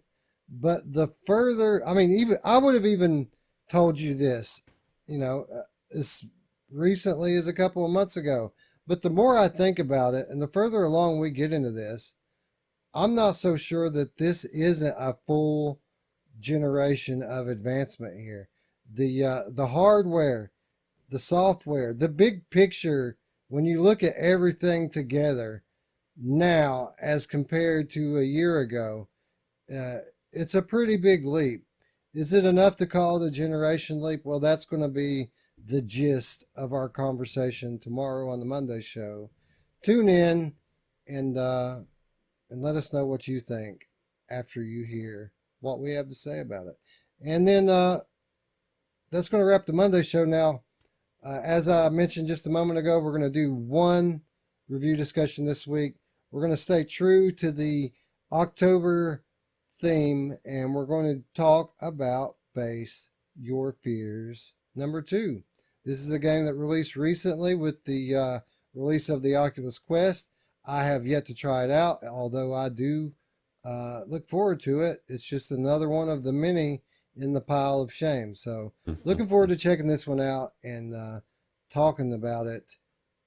But the further, I mean, even I would have even told you this, you know, as recently as a couple of months ago. But the more I think about it, and the further along we get into this, I'm not so sure that this isn't a full generation of advancement here. The hardware, the software, the big picture. When you look at everything together now as compared to a year ago, it's a pretty big leap. Is it enough to call it a generation leap? Well, that's going to be the gist of our conversation tomorrow on the Monday show. Tune in and let us know what you think after you hear what we have to say about it. And then that's going to wrap the Monday show now. As I mentioned just a moment ago, we're going to do one review discussion this week. We're going to stay true to the October theme, and we're going to talk about Face Your Fears #2. This is a game that released recently with the release of the Oculus Quest. I have yet to try it out, although I do look forward to it. It's just another one of the many in the pile of shame. So looking forward to checking this one out and talking about it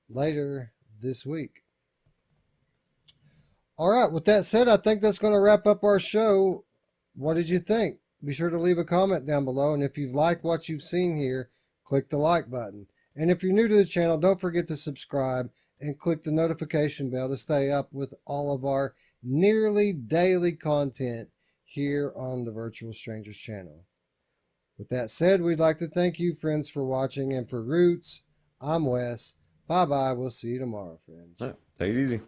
later this week. All right, with that said, I think that's going to wrap up our show. What did you think? Be sure to leave a comment down below, and if you've liked what you've seen here, click the like button. And if you're new to the channel, don't forget to subscribe and click the notification bell to stay up with all of our nearly daily content here on the Virtual Strangers channel. With that said, we'd like to thank you, friends, for watching, and for Roots, I'm Wes. Bye-bye. We'll see you tomorrow, friends. Take it easy.